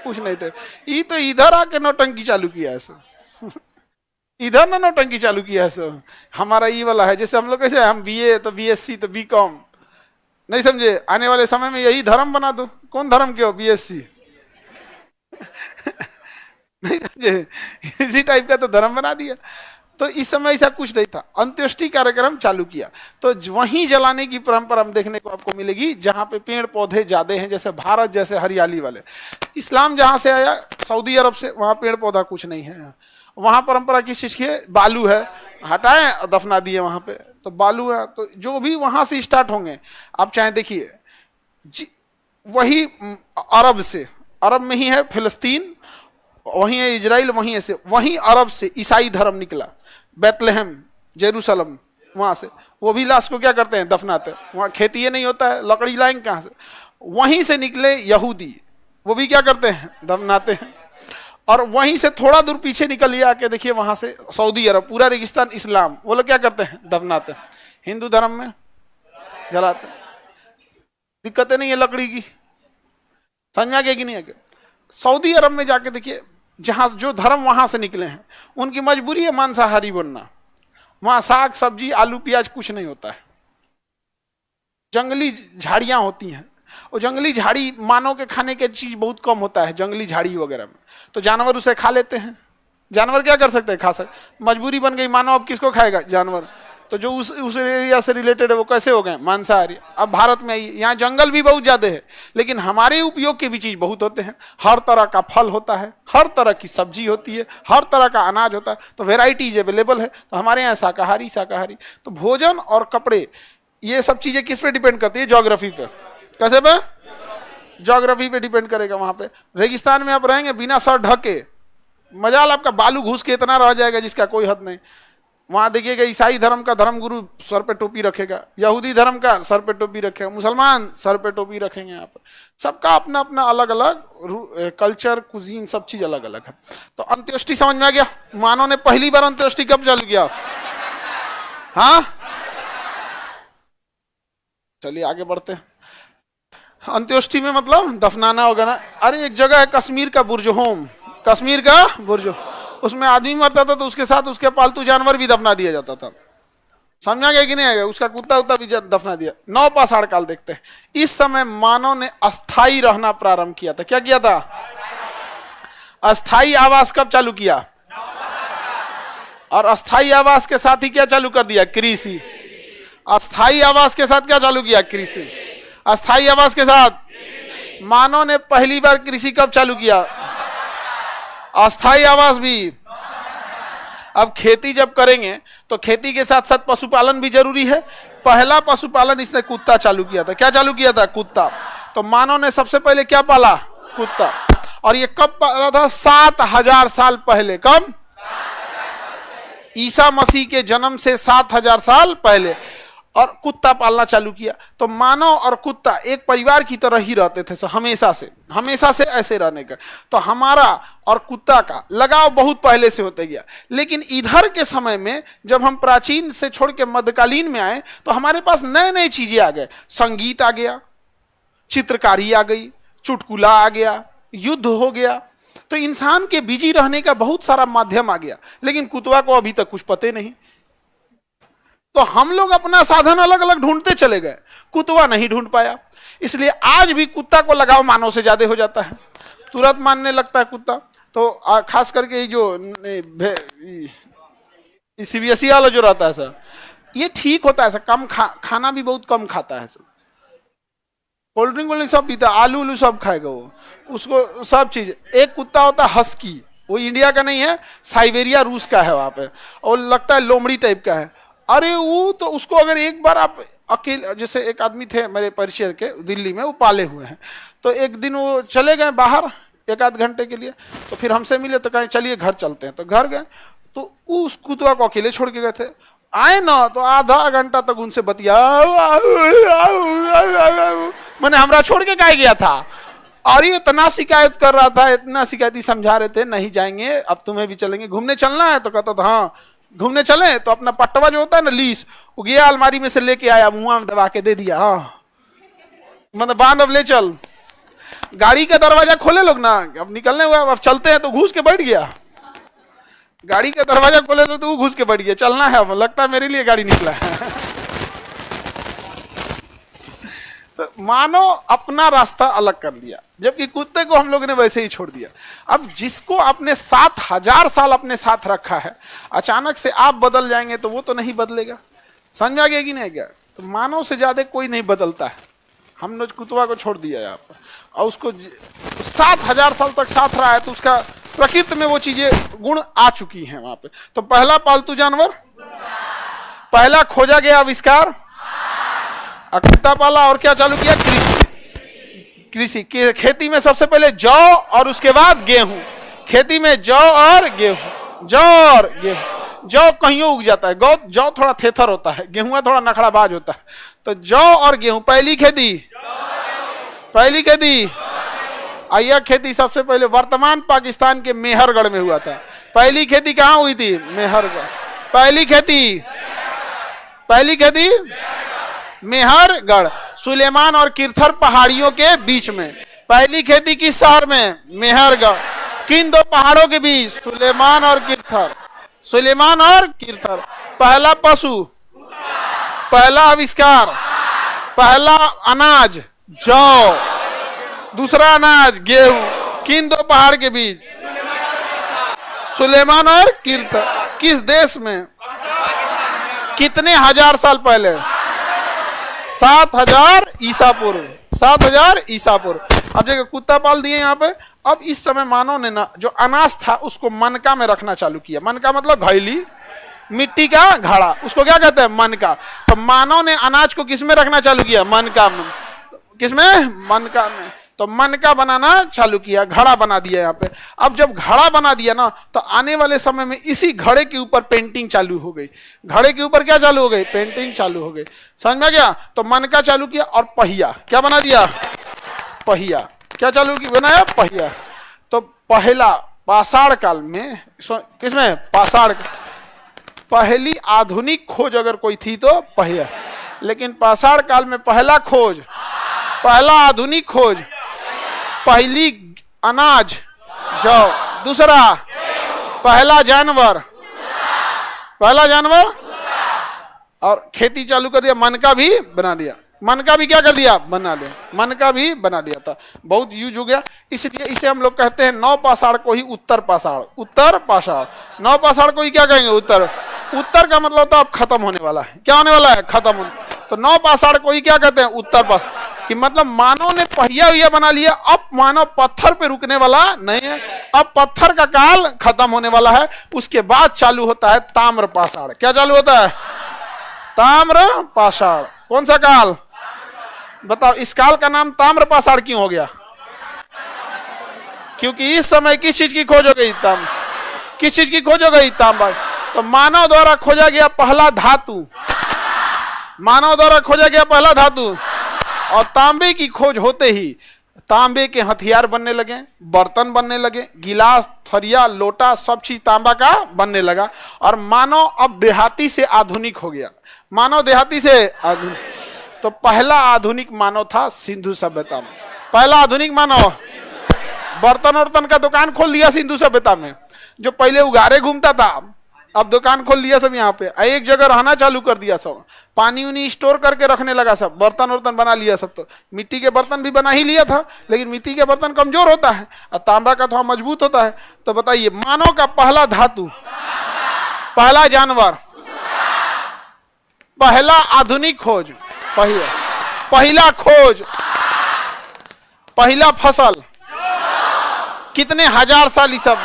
Speaker 1: कुछ नहीं थे। ये तो इधर आके नौटंकी चालू किया है सब। इधर ना नौटंकी चालू किया है सब। हमारा ये वाला है, जैसे हम लोग कैसे हम बीए तो बीएससी तो बीकॉम, नहीं समझे? आने वाले समय में यही धर्म बना दो। कौन धर्म के हो? बीएससी। नहीं समझे? इसी टाइप का तो धर्म बना दिया। तो इस समय ऐसा कुछ नहीं था। अंत्योष्टि कार्यक्रम चालू किया तो वहीं जलाने की परंपरा हम देखने को आपको मिलेगी जहां पे पेड़ पौधे ज्यादा हैं, जैसे भारत जैसे हरियाली वाले। इस्लाम जहां से आया सऊदी अरब से, वहां पेड़ पौधा कुछ नहीं है। वहां परंपरा किस चीज की है? बालू है, हटाए दफना दिए वहां पे, तो बालू है। तो जो भी वहां से स्टार्ट होंगे, आप चाहे देखिए वही अरब से, अरब में ही है फिलिस्तीन, वहीं है इजराइल, वहीं अरब से ईसाई धर्म निकला, बेतलहम, जेरूसलम, वहां से। वो भी लाश को क्या करते हैं, दफनाते हैं। वहां खेती ये नहीं होता है, लकड़ी लाएंगे कहां से? वहीं से निकले यहूदी, वो भी क्या करते हैं, दफनाते हैं। और वहीं से थोड़ा दूर पीछे निकलिए आके देखिए, वहां से सऊदी अरब, पूरा रेगिस्तान इस्लाम, वो लोग क्या करते हैं, दफनाते हैं। हिंदू धर्म में जलाते हैं, दिक्कतें नहीं है लकड़ी की, समझा गया कि नहीं है? सऊदी अरब में जाके देखिए, जहां जो धर्म वहां से निकले हैं, उनकी मजबूरी है मांसाहारी बनना। वहां साग सब्जी आलू प्याज कुछ नहीं होता है, जंगली झाड़ियां होती हैं। और जंगली झाड़ी मानव के खाने की चीज बहुत कम होता है जंगली झाड़ी वगैरह में, तो जानवर उसे खा लेते हैं। जानवर क्या कर सकते हैं, खा सकते, मजबूरी बन गई। मानव अब किसको खाएगा, जानवर। तो जो उस एरिया से रिलेटेड है वो कैसे हो गए, मांसाहारी। अब भारत में यहाँ जंगल भी बहुत ज्यादा है, लेकिन हमारे उपयोग के भी चीज बहुत होते हैं। हर तरह का फल होता है, हर तरह की सब्जी होती है, हर तरह का अनाज होता है, तो वेराइटीज अवेलेबल है। तो हमारे यहाँ शाकाहारी। तो भोजन और कपड़े, ये सब चीजें किस पे डिपेंड करती है, ज्योग्राफी पे। कैसे पे, ज्योग्राफी पे डिपेंड करेगा। वहां पे रेगिस्तान में आप रहेंगे बिना सर ढके, मजाल आपका बालू घुस के इतना रह जाएगा जिसका कोई हद नहीं। वहां देखिएगा ईसाई धर्म का धर्मगुरु सर पे टोपी रखेगा, यहूदी धर्म का सर पे टोपी रखेगा, मुसलमान सर पे टोपी रखेंगे। यहाँ पर सबका अपना अपना अलग अलग कल्चर, कुजीन, सब चीज अलग अलग है। तो अंत्येष्टि समझ में आ गया। मानव ने पहली बार अंत्येष्टि कब चालू किया, हाँ? चलिए आगे बढ़ते हैं। अंत्येष्टि में मतलब दफनाना वगैरह। अरे एक जगह है कश्मीर का बुर्ज होम, कश्मीर का बुर्ज, उसमें आदमी मरता था तो उसके साथ उसके पालतू जानवर भी दफना दिया जाता था। समझा गया कि नहीं आएगा? उसका कुत्ता उत्ता भी दफना दिया। नवपाषाण काल देखते हैं। इस समय मानव ने अस्थाई रहना प्रारंभ किया था। क्या किया था? अस्थाई आवास कब चालू किया? और अस्थाई आवास के साथ ही क्या चालू कर दिया? कृषि। अस्थाई आवास के साथ क्या चालू किया? कृषि। अस्थाई आवास के साथ मानव ने पहली बार कृषि कब चालू किया? अस्थाई आवास भी। अब खेती जब करेंगे तो खेती के साथ साथ पशुपालन भी जरूरी है। पहला पशुपालन इसने कुत्ता चालू किया था। क्या चालू किया था? कुत्ता। तो मानव ने सबसे पहले क्या पाला? कुत्ता। और ये कब पाला था? 7000 साल पहले। कब? ईसा मसीह के जन्म से 7000 साल पहले। और कुत्ता पालना चालू किया। तो मानव और कुत्ता एक परिवार की तरह ही रहते थे, हमेशा से ऐसे रहने का। तो हमारा और कुत्ता का लगाव बहुत पहले से होते गया। लेकिन इधर के समय में जब हम प्राचीन से छोड़ के मध्यकालीन में आए तो हमारे पास नए नए चीजें आ गए। संगीत आ गया, चित्रकारी आ गई, चुटकुला आ गया, युद्ध हो गया। तो इंसान के बिजी रहने का बहुत सारा माध्यम आ गया। लेकिन कुत्ता को अभी तक कुछ पते नहीं। तो हम लोग अपना साधन अलग अलग ढूंढते चले गए, कुत्ता नहीं ढूंढ पाया। इसलिए आज भी कुत्ता को लगाव मानव से ज्यादा हो जाता है, तुरंत मानने लगता है कुत्ता। तो खास करके जो सीबीएसई वाला जो रहता है सर, ये ठीक होता है सर, कम खाना भी बहुत कम खाता है सर। कोल्ड ड्रिंक सब पीता, आलू उलू सब खाएगा वो, उसको सब चीज। एक कुत्ता होता है हस्की, वो इंडिया का नहीं है, साइबेरिया रूस का है वहां पे, और लगता है लोमड़ी टाइप का है। अरे वो तो उसको अगर एक बार आप अकेले, जैसे एक आदमी थे मेरे परिचय के दिल्ली में, वो पाले हुए हैं। तो एक दिन वो चले गए बाहर 1-8 घंटे के लिए, तो फिर हमसे मिले तो कहे चलिए घर चलते हैं। तो घर गए तो उस कुत्ता को अकेले छोड़ के गए थे। आए ना तो आधा घंटा तक उनसे बतिया, मैंने हमरा छोड़ के कहा गया था। और ये इतना शिकायत कर रहा था, इतना शिकायती समझा रहे थे, नहीं जाएंगे अब तुम्हें भी चलेंगे, घूमने चलना है? तो कहता था हाँ घूमने चले। तो अपना पट्टवा जो होता है ना, लीस, वो गया अलमारी में से लेके आया, मुंह में दबा के दे दिया। हाँ मतलब बांध, अब ले चल। गाड़ी का दरवाजा खोले लोग ना, अब निकलने हुआ, अब चलते हैं, तो घुस के बैठ गया। गाड़ी का दरवाजा खोले तो वो घुस के बैठ गया, चलना है अब, लगता है मेरे लिए गाड़ी निकला है। तो मानो अपना रास्ता अलग कर लिया, जबकि कुत्ते को हम लोग ने वैसे ही छोड़ दिया। अब जिसको आपने 7000 साल अपने साथ रखा है, अचानक से आप बदल जाएंगे तो वो तो नहीं बदलेगा। समझा गया कि नहीं गया? तो मानव से ज्यादा कोई नहीं बदलता है। हमने कुत्ता को छोड़ दिया यहाँ पर, और उसको 7000 साल तक साथ रहा है, तो उसका प्रकृति में वो चीजें गुण आ चुकी हैं वहां पे। तो पहला पालतू जानवर, पहला खोजा गया आविष्कार कुत्ता पाला। और क्या चालू किया? कृषि। खेती में सबसे पहले जौ और उसके बाद गेहूं। खेती में जौ और गेहूं, जौ और गेहूं। जौ कहीं उग जाता है, जौ थोड़ा थेथर होता है, गेहूं थोड़ा नखड़ाबाज होता है। तो जौ और गेहूं पहली खेती, पहली खेती। यह खेती सबसे पहले वर्तमान पाकिस्तान के मेहरगढ़ में हुआ था। पहली खेती कहां हुई थी? मेहरगढ़। पहली खेती, पहली खेती मेहरगढ़, सुलेमान और किरथर पहाड़ियों के बीच में। पहली खेती किस शहर में? मेहरगढ़। किन दो पहाड़ों के बीच? सुलेमान और किरथर, सुलेमान और किरथर। पहला पशु, पहला आविष्कार, पहला अनाज जौ, दूसरा अनाज गेहूं। किन दो पहाड़ के बीच? सुलेमान और किरथर। किस देश में? कितने हजार साल पहले? 7000 ईसा पूर्व, 7000 ईसा पूर्व। अब जगह कुत्ता पाल दिए यहाँ पे। अब इस समय मानव ने ना जो अनाज था उसको मनका में रखना चालू किया। मनका मतलब घैली, मिट्टी का घड़ा, उसको क्या कहते हैं? मनका। तो मानव ने अनाज को किस में रखना चालू किया? मनका में। किसमें? मनका में। तो मनका बनाना चालू किया, घड़ा बना दिया यहाँ पे। अब जब घड़ा बना दिया ना, तो आने वाले समय में इसी घड़े के ऊपर पेंटिंग चालू हो गई। घड़े के ऊपर क्या चालू हो गई? पेंटिंग चालू हो गई। समझ में गया? तो मनका चालू किया और पहिया क्या बना दिया? पहिया। क्या चालू की बनाया? पहिया। तो पहला पाषाण काल में, किसमें? पाषाण। पहली आधुनिक खोज अगर कोई थी तो पहिया। लेकिन पाषाण काल में पहला खोज, पहला आधुनिक खोज, पहली अनाज जौ, दूसरा पहला जानवर, पहला जानवर, और खेती चालू कर दिया। मनका भी बना दिया। मनका भी क्या कर दिया? बना लिया। मनका भी बना लिया था। बहुत यूज हो गया, इसलिए इसे हम लोग कहते हैं नौ पाषाण को ही उत्तर पाषाण। उत्तर पाषाण, नौ पाषाण को ही क्या कहेंगे? उत्तर। उत्तर का मतलब होता है अब खत्म होने वाला है। क्या होने वाला है? खत्म होने। तो नौ पाषाण को ही क्या कहते हैं? उत्तर पाषाण। कि मतलब मानव ने पहिया हुआ बना लिया। अब मानव पत्थर पे रुकने वाला नहीं है। अब पत्थर का काल खत्म होने वाला है। उसके बाद चालू होता है ताम्र पाषाण। क्या चालू होता है? ताम्र पाषाण। कौन सा काल? बताओ। इस काल का नाम ताम्र पाषाण क्यों हो गया? क्योंकि इस समय किस चीज की खोज हो गई? तांबा। किस चीज की खोज हो गई? तांबा। तो मानव द्वारा खोजा गया पहला धातु, मानव द्वारा खोजा गया पहला धातु। और तांबे की खोज होते ही तांबे के हथियार बनने लगे, बर्तन बनने लगे, गिलास, थरिया, लोटा, सब चीज तांबा का बनने लगा। और मानव अब देहाती से आधुनिक हो गया। मानव देहाती से आधुनिक। तो पहला आधुनिक मानव था सिंधु सभ्यता में। पहला आधुनिक मानव बर्तन वर्तन का दुकान खोल दिया सिंधु सभ्यता में। जो पहले उगारे घूमता था अब दुकान खोल लिया सब यहाँ पे। एक जगह रहना चालू कर दिया सब। पानी उनी स्टोर करके रखने लगा सब। बर्तन वर्तन बना लिया सब। तो मिट्टी के बर्तन भी बना ही लिया था, लेकिन मिट्टी के बर्तन कमजोर होता है और तांबा का थोड़ा मजबूत होता है। तो बताइए, मानव का पहला धातु, पहला जानवर, पहला आधुनिक खोज, पहला खोज, पहला फसल, कितने हजार साल ही सब।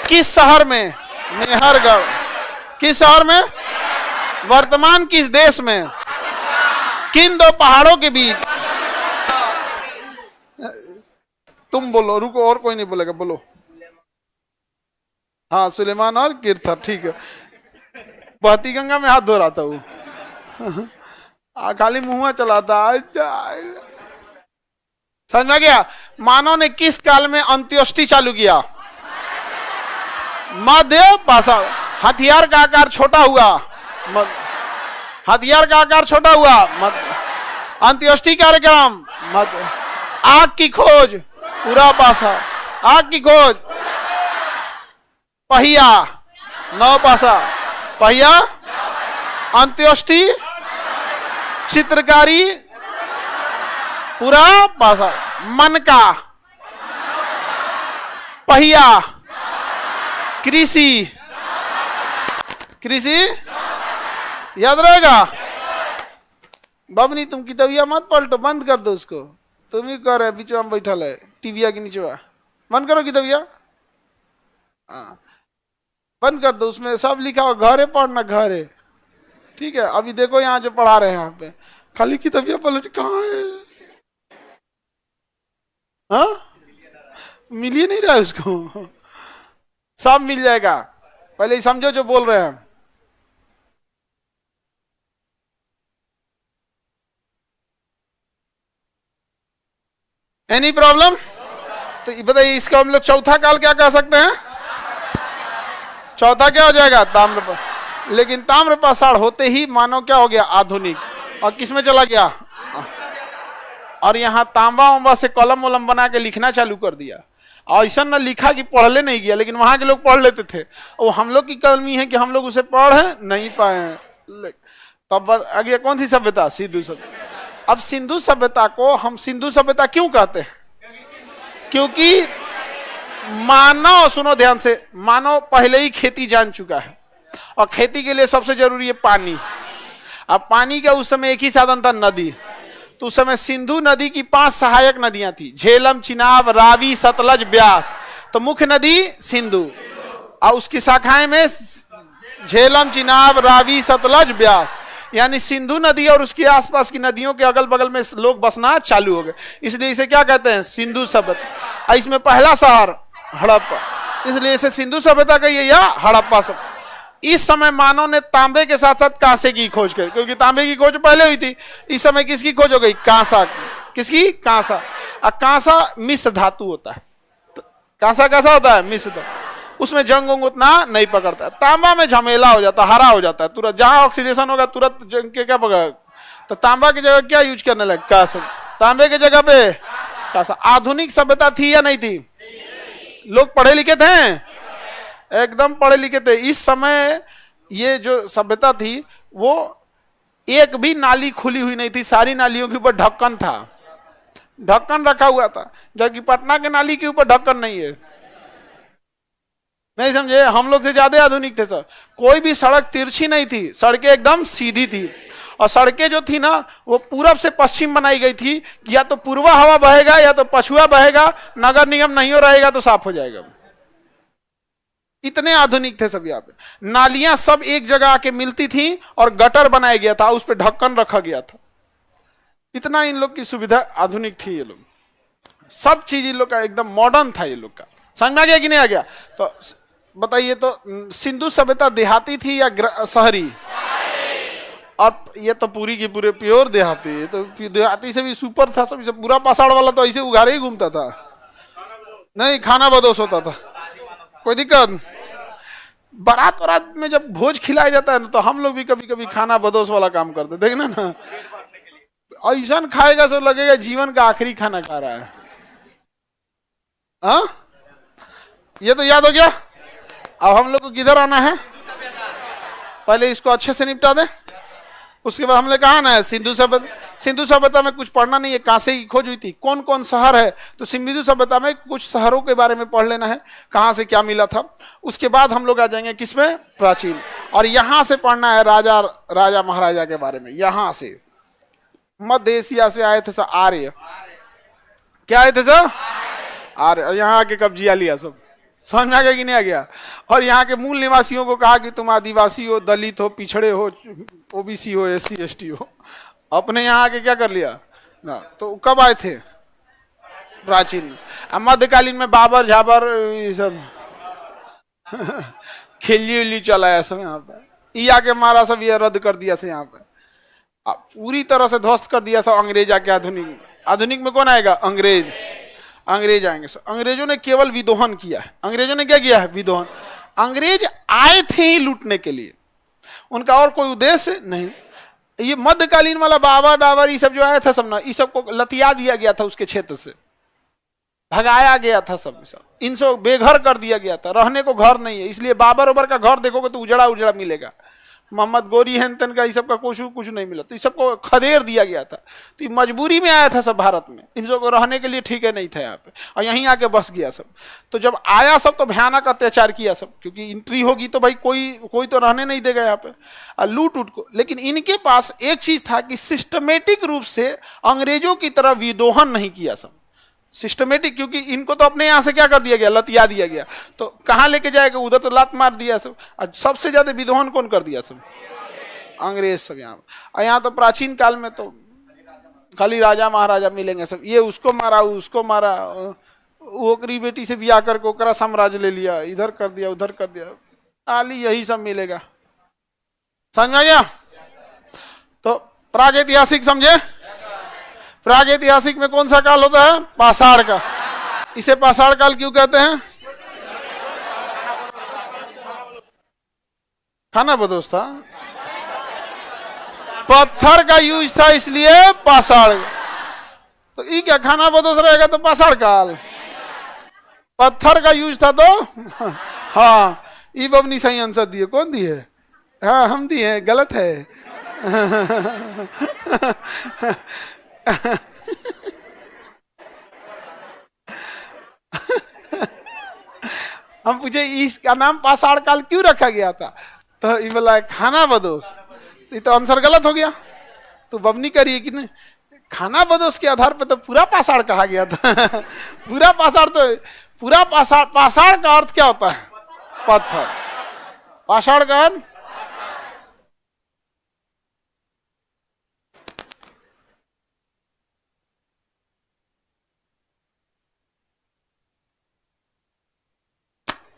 Speaker 1: किस शहर में? मेहरगढ़। किस शहर में? वर्तमान किस देश में? किन दो पहाड़ों के बीच? तुम बोलो, रुको, और कोई नहीं बोलेगा, बोलो। हाँ, सुलेमान और किरथर। ठीक है। बहती गंगा में हाथ धो रहा था वो। खाली मुंह चलाता। समझ में गया? मानव ने किस काल में अंत्योष्टि चालू किया? मध्य पाषाण। हथियार का आकार छोटा हुआ, हथियार का आकार छोटा हुआ, अंत्योष्टि कार्यक्रम, आग की खोज, पूरा पाषाण। आग की खोज, पहिया, नौ पाषाण, पहिया, अंत्योष्टि, चित्रकारी, पूरा पाषाण। मनका, पहिया, कृषि, कृषि याद रहेगा। बबनी तुम किताबिया मत पलटो, बंद कर दो उसको। तुम ही कर रहे बीच में बैठल है टीविया के नीचे। बंद करो किताबिया, बंद कर दो। उसमें सब लिखा हो, घरे पढ़ना, घरे। ठीक है। अभी देखो यहाँ जो पढ़ा रहे हैं यहाँ पे खाली किताबिया पलट। कहाँ है? हाँ, मिल ही नहीं रहा है उसको। सब मिल जाएगा, पहले ही समझो जो बोल रहे हैं। Any problem? तो ये बताइए, इसका हम लोग चौथा काल क्या कह सकते हैं? चौथा क्या हो जाएगा? ताम्र। लेकिन ताम्र पाषाण होते ही मानव क्या हो गया? आधुनिक। और किस में चला गया? और यहाँ तांबा वांबा से कलम वलम बना के लिखना चालू कर दिया। और ऐसा न लिखा कि पढ़ले नहीं गया, लेकिन वहां के लोग पढ़ लेते थे। वो हम लोग की कमी है कि हम लोग उसे पढ़ नहीं पाए। तब आगे कौन सी सभ्यता? सिंधु सभ्यता। अब सिंधु सभ्यता को हम सिंधु सभ्यता क्यों कहते हैं? क्योंकि मानव, सुनो ध्यान से, मानव पहले ही खेती जान चुका है, और खेती के लिए सबसे जरूरी है पानी। अब पानी का उस समय एक ही साधन था, नदी। तो उस समय सिंधु नदी की 5 सहायक नदियां थी, झेलम, चिनाब, रावी, सतलज, ब्यास। तो मुख्य नदी सिंधु, और उसकी शाखाएं में झेलम, चिनाब, रावी, सतलज, ब्यास। यानी सिंधु नदी और उसके आसपास की नदियों के अगल बगल में लोग बसना चालू हो गए, इसलिए इसे क्या कहते हैं? सिंधु सभ्यता। इसमें पहला शहर हड़प्पा, इसलिए इसे सिंधु सभ्यता कहिए या हड़प्पा सभ्यता। इस समय मानव ने तांबे के साथ साथ कांसे की खोज की, क्योंकि तांबे की खोज पहले हुई थी। इस समय किसकी खोज हो गई? कांसा की। किसकी? कांसा। और कांसा मिश्र धातु होता है। कांसा कैसा होता है? मिश्र धातु। उसमें जंग उंग उतना नहीं पकड़ता। तांबा में झमेला हो जाता है, हरा हो जाता है तुरंत, जहां ऑक्सीडेशन होगा तुरंत जंग के क्या पकड़। तो तांबा की जगह क्या यूज करने लगे? कांसा। तांबे की जगह पे कांसा। आधुनिक सभ्यता थी या नहीं थी? लोग पढ़े लिखे थे, एकदम पढ़े लिखे थे। इस समय ये जो सभ्यता थी वो एक भी नाली खुली हुई नहीं थी, सारी नालियों के ऊपर ढक्कन था, ढक्कन रखा हुआ था। जबकि पटना के नाली के ऊपर ढक्कन नहीं है। नहीं समझे? हम लोग से ज्यादा आधुनिक थे सर। कोई भी सड़क तिरछी नहीं थी, सड़कें एकदम सीधी थी। और सड़कें जो थी ना, वो पूरब से पश्चिम बनाई गई थी। या तो पूर्वा हवा बहेगा या तो पछुआ बहेगा, नगर निगम नहीं हो रहेगा तो साफ हो जाएगा। इतने आधुनिक थे सब। यहाँ पे नालियां सब एक जगह आके मिलती थी और गटर बनाया गया था, उस पर ढक्कन रखा गया था। इतना इन लोग की सुविधा आधुनिक थी। ये लोग सब चीज इन लोग का एकदम मॉडर्न था। ये लोग का समझ में आ गया कि नहीं आ गया? तो बताइए, तो सिंधु सभ्यता देहाती थी या शहरी? और ये तो पूरी की पूरे प्योर देहाती। तो देहाती से भी सुपर था सब। पूरा पाषाण वाला तो ऐसे उघारे ही घूमता था, नहीं खाना बदोश होता था, कोई दिक्कत। बारात वरात में जब भोज खिलाया जाता है ना, तो हम लोग भी कभी कभी खाना बदोश वाला काम करते, देखना ना। ऐसा खाएगा सब लगेगा जीवन का आखिरी खाना खा रहा है। हाँ, ये तो याद हो गया। अब हम लोग को किधर आना है? पहले इसको अच्छे से निपटा दे, उसके बाद हमने कहा ना सिंधु सभ्यता। सिंधु सभ्यता में कुछ पढ़ना नहीं है, कांसे की खोज हुई थी, कौन कौन शहर है। तो सिंधु सभ्यता में कुछ शहरों के बारे में पढ़ लेना है, कहां से क्या मिला था। उसके बाद हम लोग आ जाएंगे किसमें? प्राचीन। और यहां से पढ़ना है राजा महाराजा के बारे में। यहां से मध्य एशिया से आए थे सर आर्य। क्या आए थे सर? आर्य। और यहाँ आके कब्जिया लिया सब। समझ में आ गया कि नहीं आ गया? और यहाँ के मूल निवासियों को कहा कि तुम आदिवासी हो, दलित हो, पिछड़े हो, ओबीसी हो, एससी एसटी हो। अपने यहाँ आके क्या कर लिया ना। तो कब आए थे? प्राचीन। मध्यकालीन में बाबर झाबर ये सब खिल्ली उल्ली चलाया सब यहाँ पे। ये आके मारा सब, ये रद्द कर दिया सब यहाँ पे, पूरी तरह से ध्वस्त कर दिया सब। अंग्रेज आके आधुनिक में कौन आएगा? अंग्रेज आएंगे। अंग्रेजों ने केवल विद्रोहन किया है। अंग्रेजों ने क्या किया है? विद्रोहन। अंग्रेज आए थे ही लूटने के लिए, उनका और कोई उद्देश्य नहीं। ये मध्यकालीन वाला बाबर डाबर ये सब जो आया था सब ना, ये सबको लतिया दिया गया था, उसके क्षेत्र से भगाया गया था सब। इनसे बेघर कर दिया गया था, रहने को घर नहीं है। इसलिए बाबर ओबर का घर देखोगे तो उजड़ा उजड़ा मिलेगा। मोहम्मद गोरी है तन का, ये सब का कुछ नहीं मिला। तो इस सबको खदेड़ दिया गया था। तो ये मजबूरी में आया था सब भारत में, इन सबको रहने के लिए ठीक है नहीं था यहाँ पे, और यहीं आके बस गया सब। तो जब आया सब तो भयानक अत्याचार किया सब, क्योंकि एंट्री होगी तो भाई कोई तो रहने नहीं देगा यहाँ पे, लूट उट को। लेकिन इनके पास एक चीज था कि सिस्टमेटिक रूप से अंग्रेजों की तरह विद्रोहन नहीं किया सब। सिस्टमेटिक, क्योंकि इनको तो अपने यहां से क्या कर दिया गया? लतिया दिया गया। तो कहां लेके जाएगा? उधर तो लात मार दिया सब। सबसे ज्यादा विद्रोहन कौन कर दिया सब? अंग्रेज सब। यहाँ तो प्राचीन काल में तो खाली राजा महाराजा मिलेंगे सब, ये उसको मारा उसको मारा, ओकरी बेटी से ब्याह करके ओकरा साम्राज्य ले लिया, इधर कर दिया उधर कर दिया, खाली यही सब मिलेगा। समझ में आ गया? तो प्रागैतिहासिक समझे? प्रागैतिहासिक में कौन सा काल होता है? पाषाण का। इसे पाषाण काल क्यों कहते हैं? खाना बदोश था, पत्थर का यूज था इसलिए पाषाण। तो ये क्या खाना बदोश रहेगा तो पाषाण काल? पत्थर का यूज था तो हाँ, ये बबनी सही आंसर दिए। कौन दिए? हाँ हम दिए, गलत है। हम पूछे इसका नाम पाषाण काल क्यों रखा गया था, तो ये बोला खाना बदोश। ये तो आंसर गलत हो गया। तो बबनी करिए कि नहीं, खाना बदोश के आधार पर तो पूरा पाषाण कहा गया था। पूरा पाषाण तो पूरा पाषाण, पाषाण का अर्थ क्या होता है? पत्थर। पाषाण का अर्थ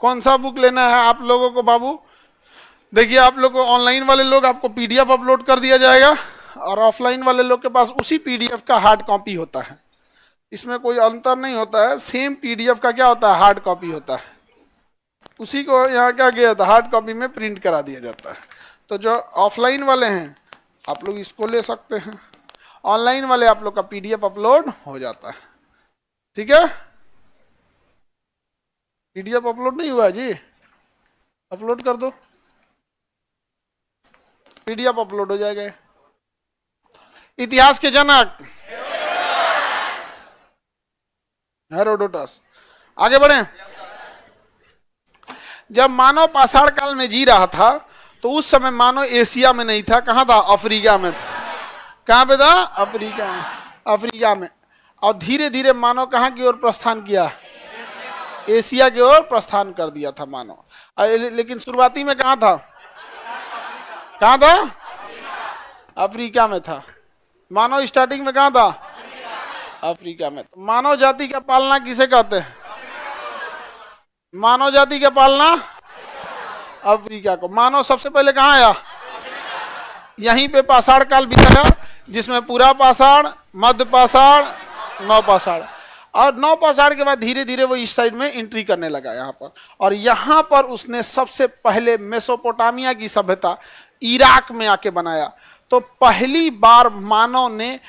Speaker 1: कौन सा बुक लेना है आप लोगों को बाबू? देखिए आप लोग को ऑनलाइन वाले लोग आपको पीडीएफ अपलोड कर दिया जाएगा, और ऑफलाइन वाले लोग के पास उसी पीडीएफ का हार्ड कॉपी होता है। इसमें कोई अंतर नहीं होता है, सेम पीडीएफ का क्या होता है? हार्ड कॉपी होता है। उसी को यहाँ क्या किया जाता है? हार्ड कॉपी में प्रिंट करा दिया जाता है। तो जो ऑफलाइन वाले हैं आप लोग इसको ले सकते हैं, ऑनलाइन वाले आप लोग का पीडीएफ अपलोड हो जाता है। ठीक है? पीडीएफ अपलोड नहीं हुआ जी? अपलोड कर दो, पीडीएफ अपलोड हो जाएगा। इतिहास के जनक हेरोडोटस। आगे बढ़े। जब मानव पाषाण काल में जी रहा था तो उस समय मानव एशिया में नहीं था। कहां था? अफ्रीका में था। कहां पे था? अफ्रीका में। अफ्रीका में। और धीरे धीरे मानव कहां की ओर प्रस्थान किया? एशिया की ओर प्रस्थान कर दिया था मानव। लेकिन शुरुआती में कहां था? कहां था? अफ्रीका में था। मानव स्टार्टिंग में कहां था? अफ्रीका में। तो मानव जाति का पालना किसे कहते हैं? मानव जाति का पालना अफ्रीका को। मानव सबसे पहले कहां आया? यहीं पे पाषाण काल बिताया, जिसमें पूरा पाषाण, मध्य पाषाण, नवपाषाण। और नवपाषाण के बाद धीरे धीरे वो इस साइड में एंट्री करने लगा यहाँ पर। और यहाँ पर उसने सबसे पहले मेसोपोटामिया की सभ्यता इराक में आके बनाया। तो पहली बार मानव ने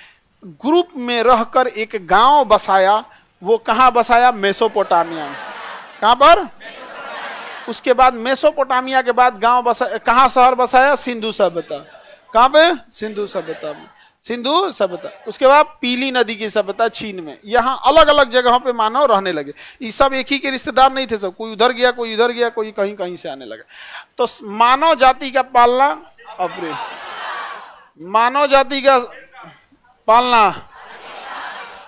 Speaker 1: ग्रुप में रहकर एक गांव बसाया। वो कहाँ बसाया? मेसोपोटामिया में। कहाँ पर? उसके बाद मेसोपोटामिया के बाद गांव बसा, कहाँ शहर बसाया? सिंधु सभ्यता। कहाँ पे? सिंधु सभ्यता में। सिंधु सभ्यता। उसके बाद पीली नदी की सभ्यता चीन में। यहाँ अलग अलग जगहों पे मानव रहने लगे। ये सब एक ही के रिश्तेदार नहीं थे, सब कोई उधर गया, कोई इधर गया, कोई कहीं कहीं से आने लगा। तो मानव जाति का पालना अफ्रीका, मानव जाति का पालना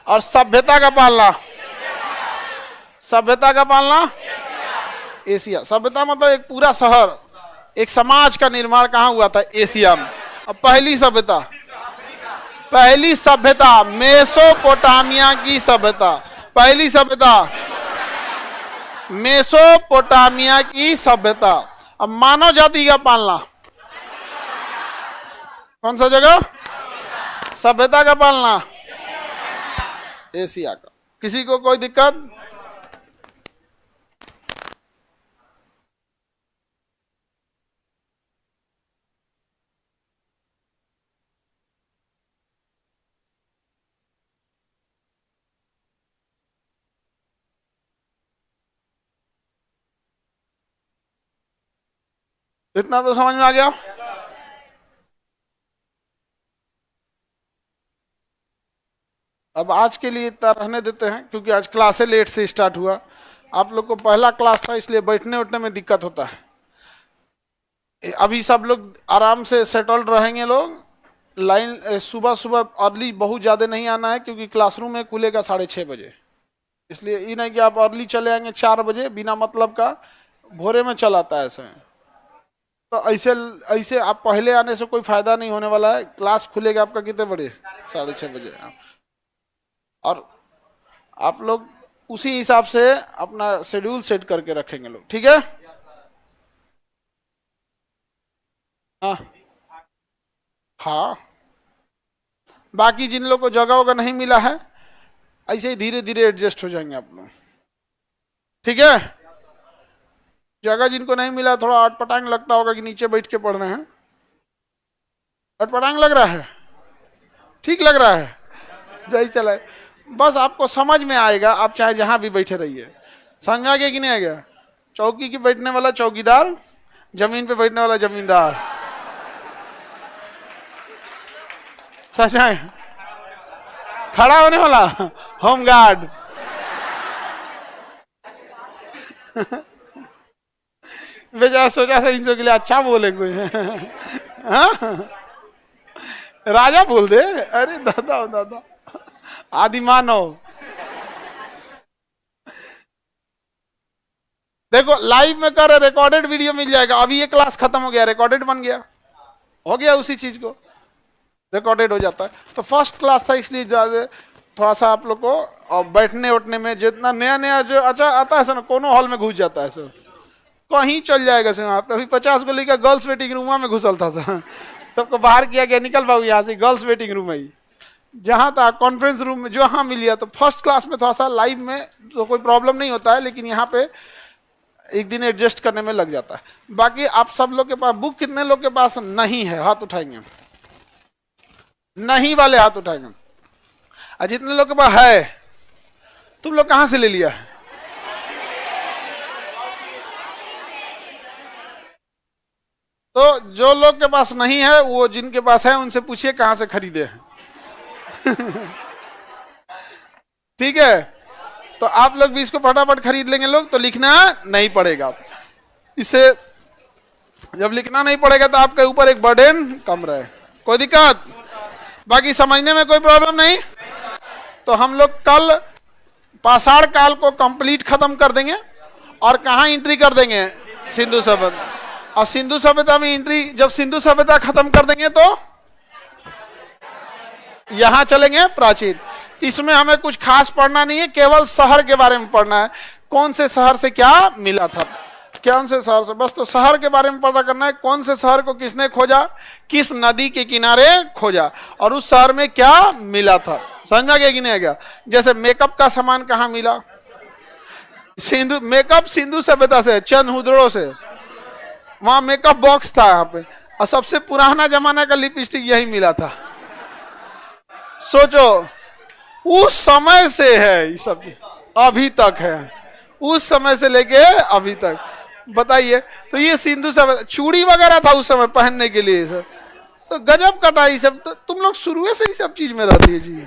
Speaker 1: और सभ्यता का पालना, सभ्यता का पालना एशिया। सभ्यता मतलब एक पूरा शहर, एक समाज का निर्माण कहाँ हुआ था? एशिया में। अब पहली सभ्यता, पहली सभ्यता मेसोपोटामिया की सभ्यता। पहली सभ्यता मेसोपोटामिया की सभ्यता। अब मानव जाति का पालना कौन सा जगह? सभ्यता का पालना एशिया का। किसी को कोई दिक्कत? इतना तो समझ में आ गया। अब आज के लिए इतना रहने देते हैं, क्योंकि आज क्लासे लेट से स्टार्ट हुआ। आप लोग को पहला क्लास था, इसलिए बैठने उठने में दिक्कत होता है। अभी सब लोग आराम से सेटल्ड रहेंगे। लोग लाइन सुबह सुबह अर्ली बहुत ज़्यादा नहीं आना है, क्योंकि क्लासरूम में खुलेगा 6:30 बजे। इसलिए ये नहीं कि आप अर्ली चले आएंगे 4 बजे बिना मतलब का, भोरे में चल आता है ऐसे। तो ऐसे ऐसे आप पहले आने से कोई फायदा नहीं होने वाला है। क्लास खुलेगा आपका कितने बजे? 6:30 बजे। और आप लोग उसी हिसाब से अपना शेड्यूल सेट करके रखेंगे लोग, ठीक है। हाँ हाँ, बाकी जिन लोग को जगह वगह नहीं मिला है ऐसे ही धीरे धीरे एडजस्ट हो जाएंगे आप लोग, ठीक है। जगह जिनको नहीं मिला थोड़ा अटपटांग लगता होगा कि नीचे बैठ के पढ़ रहे हैं, अटपटांग लग रहा है, ठीक लग रहा है, जय चला, बस आपको समझ में आएगा, आप चाहे जहां भी बैठे रहिए। समझ आ गया कि नहीं आ गया? चौकी की बैठने वाला चौकीदार, जमीन पे बैठने वाला जमींदार, सच है। खड़ा होने वाला होम गार्ड, बेचारा सोचा से इंचों के लिए अच्छा बोले कोई हाँ? राजा बोल दे, अरे दादा दादा आदि मानव। देखो लाइव में कर, रिकॉर्डेड वीडियो मिल जाएगा। अभी ये क्लास खत्म हो गया, रिकॉर्डेड बन गया, हो गया उसी चीज को रिकॉर्डेड हो जाता है। तो फर्स्ट क्लास था इसलिए ज्यादा थोड़ा सा आप लोग को और बैठने उठने में जितना नया नया जो अच्छा आता है सर, कोनो हॉल में घुस जाता है सर, कहीं चल जाएगा सर। आप अभी 50 को लेकर गर्ल्स वेटिंग रूम में घुसल था सर, सबको बाहर किया गया, निकल पाओ यहाँ से, गर्ल्स वेटिंग रूम है जहाँ था, कॉन्फ्रेंस रूम में जो हाँ मिल गया। तो फर्स्ट क्लास में थोड़ा सा लाइव में तो कोई प्रॉब्लम नहीं होता है, लेकिन यहाँ पे एक दिन एडजस्ट करने में लग जाता है। बाकी आप सब लोग के पास बुक, कितने लोग के पास नहीं है हाथ उठाएंगे, नहीं वाले हाथ उठाएंगे। और जितने लोग के पास है, तुम लोग कहां से ले लिया है? तो जो लोग के पास नहीं है, वो जिनके पास है उनसे पूछिए कहां से खरीदे हैं ठीक है, तो आप लोग भी इसको फटाफट खरीद लेंगे लोग, तो लिखना नहीं पड़ेगा। इसे जब लिखना नहीं पड़ेगा तो आपके ऊपर एक बर्डन कम रहे, कोई दिक्कत? बाकी समझने में कोई प्रॉब्लम नहीं। तो हम लोग कल पाषाण काल को कंप्लीट खत्म कर देंगे और कहाँ एंट्री कर देंगे? सिंधु सभ्यता। और सिंधु सभ्यता में एंट्री जब सिंधु सभ्यता खत्म कर देंगे तो यहां चलेंगे प्राचीन। इसमें हमें कुछ खास पढ़ना नहीं है, केवल शहर के बारे में पढ़ना है, कौन से शहर से क्या मिला था, कौन से शहर से, बस तो शहर के बारे में पता करना है, कौन से शहर को किसने खोजा, किस नदी के किनारे खोजा और उस शहर में क्या मिला था। समझ में आ गया कि नहीं आ गया? जैसे मेकअप का सामान कहाँ मिला? सिंधु, मेकअप सिंधु सभ्यता से, चंद हुदड़ों से, वहां मेकअप बॉक्स था यहाँ पे, और सबसे पुराना जमाना का लिपस्टिक यही मिला था। सोचो उस समय से है ये सब, अभी तक है, उस समय से लेके अभी तक, बताइए। तो ये सिंधु सभ्यता, चूड़ी वगैरह था उस समय पहनने के लिए सब, तो गजब कटाई सब। तो तुम लोग शुरू से ही सब चीज में रहती है जी,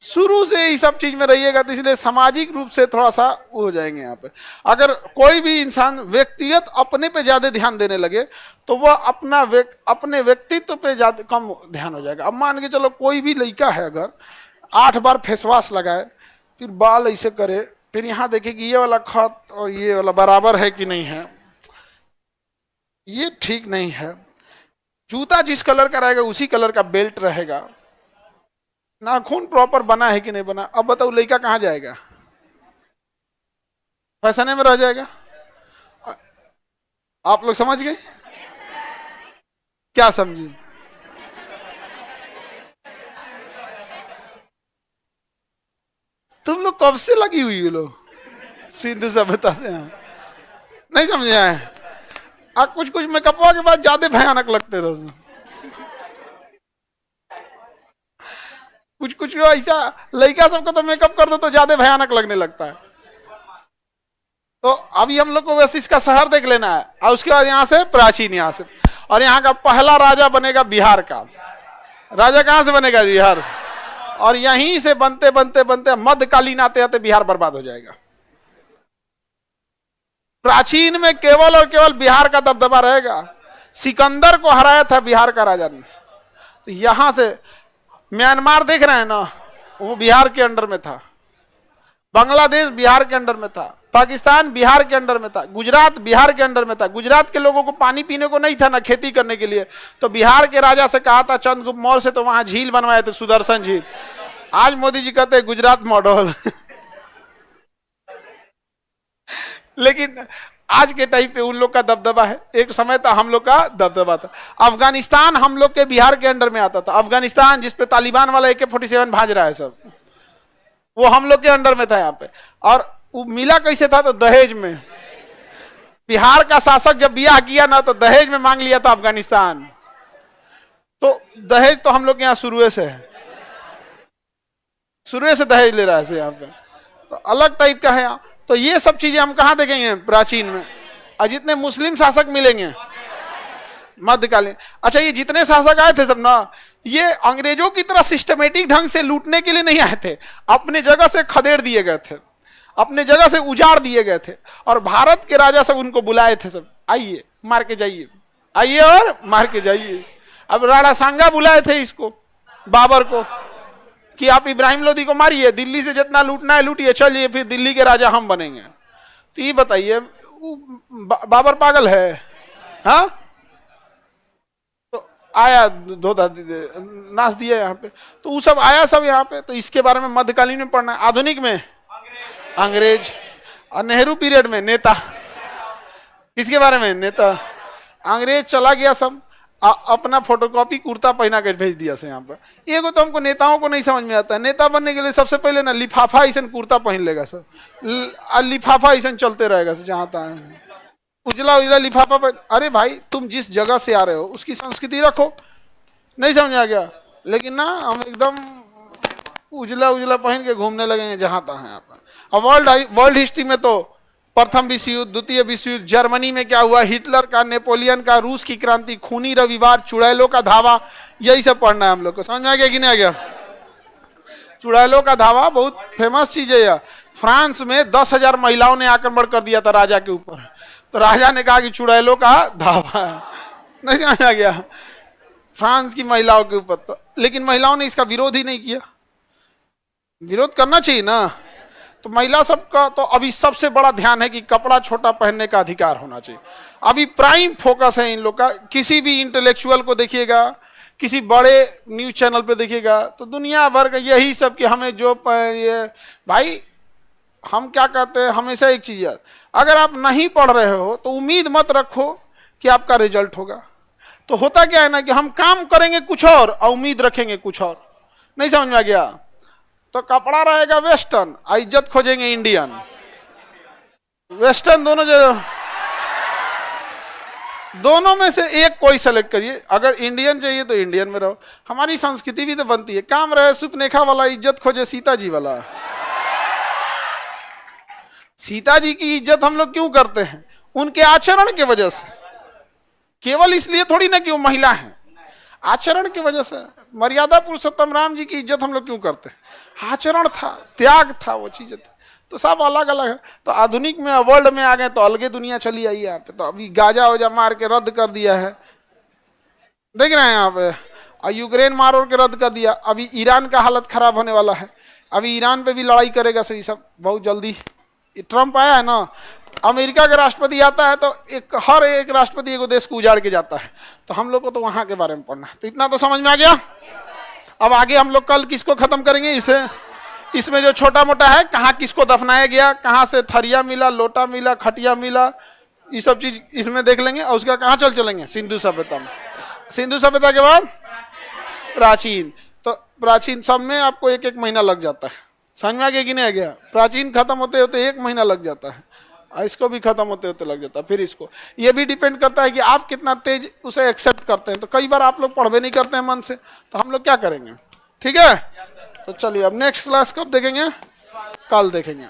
Speaker 1: शुरू से ही सब चीज में रहिएगा, तो इसलिए सामाजिक रूप से थोड़ा सा वो हो जाएंगे यहाँ पे। अगर कोई भी इंसान व्यक्तिगत अपने पे ज्यादा ध्यान देने लगे तो वह अपने व्यक्तित्व पे ज्यादा कम ध्यान हो जाएगा। अब मान के चलो कोई भी लड़का है, अगर 8 बार फेस वॉश लगाए, फिर बाल ऐसे करे, फिर यहाँ देखे कि ये वाला खत और ये वाला बराबर है कि नहीं है, ये ठीक नहीं है, जूता जिस कलर का रहेगा उसी कलर का बेल्ट रहेगा, नाखून प्रॉपर बना है कि नहीं बना, अब बताओ लड़का कहाँ जाएगा? फैसने में रह जाएगा। आप लोग समझ गए? क्या समझे? तुम लोग कब से लगी हुई है लोग सिंधु सभ्यता से? नहीं समझे आए? कुछ कुछ मेकअपवा के बाद ज्यादा भयानक लगते रहे, कुछ कुछ ऐसा लड़का सबको तो मेकअप कर दो तो ज्यादा भयानक लगने लगता है। तो अभी हम लोग को बस इसका शहर देख लेना है, और उसके बाद यहाँ से प्राचीन, यहाँ से, और यहाँ का पहला राजा बनेगा बिहार का। राजा कहाँ से बनेगा? बिहार से। और यहीं से बनते बनते बनते मध्यकालीन आते आते बिहार बर्बाद हो जाएगा। प्राचीन में केवल और केवल बिहार का दबदबा रहेगा। सिकंदर को हराया था बिहार का राजा ने। तो यहां से म्यांमार देख रहे हैं ना, वो बिहार के अंडर में था, बांग्लादेश बिहार के अंडर में था, पाकिस्तान बिहार के अंडर में था, गुजरात बिहार के अंडर में था। गुजरात के लोगों को पानी पीने को नहीं था ना खेती करने के लिए, तो बिहार के राजा से कहा था चंद्रगुप्त मौर्य से, तो वहां झील बनवाए थे, सुदर्शन झील। आज मोदी जी कहते हैं गुजरात मॉडल लेकिन आज के टाइम पे उन लोग का दबदबा है, एक समय था हम लोग का दबदबा था। अफगानिस्तान हम लोग के बिहार के अंडर में आता था। अफगानिस्तान जिसपे तालिबान वाला AK-47 भाज रहा है सब, वो हम लोग के अंडर में था यहाँ पे। और वो मिला कैसे था? तो दहेज में। बिहार का शासक जब ब्याह किया ना तो दहेज में मांग लिया था अफगानिस्तान। तो दहेज तो हम लोग के यहाँ शुरू से है, शुरू से दहेज ले रहा है यहाँ पे, तो अलग टाइप का है यहाँ। तो ये सब चीजें हम कहाँ देखेंगे? प्राचीन में। और जितने मुस्लिम शासक मिलेंगे मध्यकालीन, अच्छा ये जितने शासक आए थे सब ना, ये अंग्रेजों की तरह सिस्टमेटिक ढंग से लूटने के लिए नहीं आए थे, अपने जगह से खदेड़ दिए गए थे, अपने जगह से उजाड़ दिए गए थे। और भारत के राजा सब उनको बुलाए थे, सब आइए मार के जाइए, आइए और मार के जाइए। अब राणा सांगा बुलाए थे इसको, बाबर को, कि आप इब्राहिम लोदी को मारिए, दिल्ली से जितना लूटना है लूटिए, चलिए फिर दिल्ली के राजा हम बनेंगे। तो ये बताइए बाबर पागल है? हाँ, तो आया धोधा नाच दिया यहाँ पे, तो वो सब आया सब यहाँ पे। तो इसके बारे में मध्यकालीन में पढ़ना है। आधुनिक में अंग्रेज, और नेहरू पीरियड में नेता। किसके बारे में? नेता। अंग्रेज चला गया सब, अपना फोटोकॉपी कुर्ता पहना के भेज दिया से यहाँ पर। एगो तो हमको नेताओं को नहीं समझ में आता है, नेता बनने के लिए सबसे पहले ना लिफाफा ऐसा कुर्ता पहन लेगा सर, लिफाफा ऐसा चलते रहेगा सर, जहाँ तहाँ उजला उजला लिफाफा पर। अरे भाई तुम जिस जगह से आ रहे हो उसकी संस्कृति रखो, नहीं समझ आ गया? लेकिन ना हम एकदम उजला उजला पहन के घूमने लगेंगे जहाँ तहाँ यहाँ पर। और वर्ल्ड हिस्ट्री में तो प्रथम विश्व युद्ध, द्वितीय विश्व युद्ध, जर्मनी में क्या हुआ, हिटलर का, नेपोलियन का, रूस की क्रांति, खूनी रविवार, चुड़ैलों का धावा, यही सब पढ़ना है हम लोग को। समझ में आ गया कि नहीं आ गया? चुड़ैलों का धावा बहुत फेमस चीज है। फ्रांस में 10,000 महिलाओं ने आक्रमण कर दिया था राजा के ऊपर, तो राजा ने कहा कि चुड़ैलों का धावा है। नहीं समझ आ गया? फ्रांस की महिलाओं के ऊपर तो, लेकिन महिलाओं ने इसका विरोध ही नहीं किया। विरोध करना चाहिए ना। तो महिला सबका तो अभी सबसे बड़ा ध्यान है कि कपड़ा छोटा पहनने का अधिकार होना चाहिए। अभी प्राइम फोकस है इन लोग का। किसी भी इंटेलेक्चुअल को देखिएगा, किसी बड़े न्यूज चैनल पे देखिएगा, तो दुनिया भर का यही सब कि हमें जो ये भाई, हम क्या कहते हैं हमेशा एक चीज है, अगर आप नहीं पढ़ रहे हो तो उम्मीद मत रखो कि आपका रिजल्ट होगा। तो होता क्या है ना कि हम काम करेंगे कुछ और उम्मीद रखेंगे कुछ और। नहीं समझ में आ गया? तो कपड़ा रहेगा वेस्टर्न, इज्जत खोजेंगे इंडियन। वेस्टर्न दोनों में से एक कोई सेलेक्ट करिए। अगर इंडियन चाहिए तो इंडियन में रहो। हमारी संस्कृति भी तो बनती है, काम रहे सुपनेखा वाला, इज्जत खोजे सीता जी वाला। सीता जी की इज्जत हम लोग क्यों करते हैं? उनके आचरण के वजह से, केवल इसलिए थोड़ी ना कि वो महिला है, आचरण की वजह से। मर्यादा पुरुषोत्तम राम जी की इज्जत हम लोग क्यों करते हैं? आचरण था, त्याग था, वो चीजें थी। तो सब अलग अलग है। तो आधुनिक में वर्ल्ड में आ गए तो अलगे दुनिया चली आई यहाँ पे। तो अभी गाजा वाजा मार के रद्द कर दिया है, देख रहे हैं यहाँ पे। और यूक्रेन मार और के रद्द कर दिया। अभी ईरान का हालत खराब होने वाला है। अभी ईरान पे भी लड़ाई करेगा सही सब बहुत जल्दी। ट्रम्प आया है ना, अमेरिका का राष्ट्रपति आता है तो हर एक राष्ट्रपति एक देश को उजाड़ के जाता है। तो हम लोग को तो वहां के बारे में पढ़ना है। तो इतना तो समझ में आ गया। अब आगे हम लोग कल किसको खत्म करेंगे? इसे, इसमें जो छोटा मोटा है, कहाँ किसको दफनाया गया, कहाँ से थरिया मिला, लोटा मिला, खटिया मिला, ये सब चीज इसमें देख लेंगे। और उसका कहाँ चलेंगे? सिंधु सभ्यता में। सिंधु सभ्यता के बाद प्राचीन। तो प्राचीन सब में आपको 1-1 महीना लग जाता है। समझ में आ गया कि नहीं आ गया? प्राचीन खत्म होते होते 1 महीना लग जाता है, इसको भी खत्म होते होते लग जाता है। फिर इसको, ये भी डिपेंड करता है कि आप कितना तेज उसे एक्सेप्ट करते हैं। तो कई बार आप लोग पढ़वे नहीं करते हैं मन से, तो हम लोग क्या करेंगे? ठीक है, तो चलिए अब नेक्स्ट क्लास कब देखेंगे? कल देखेंगे।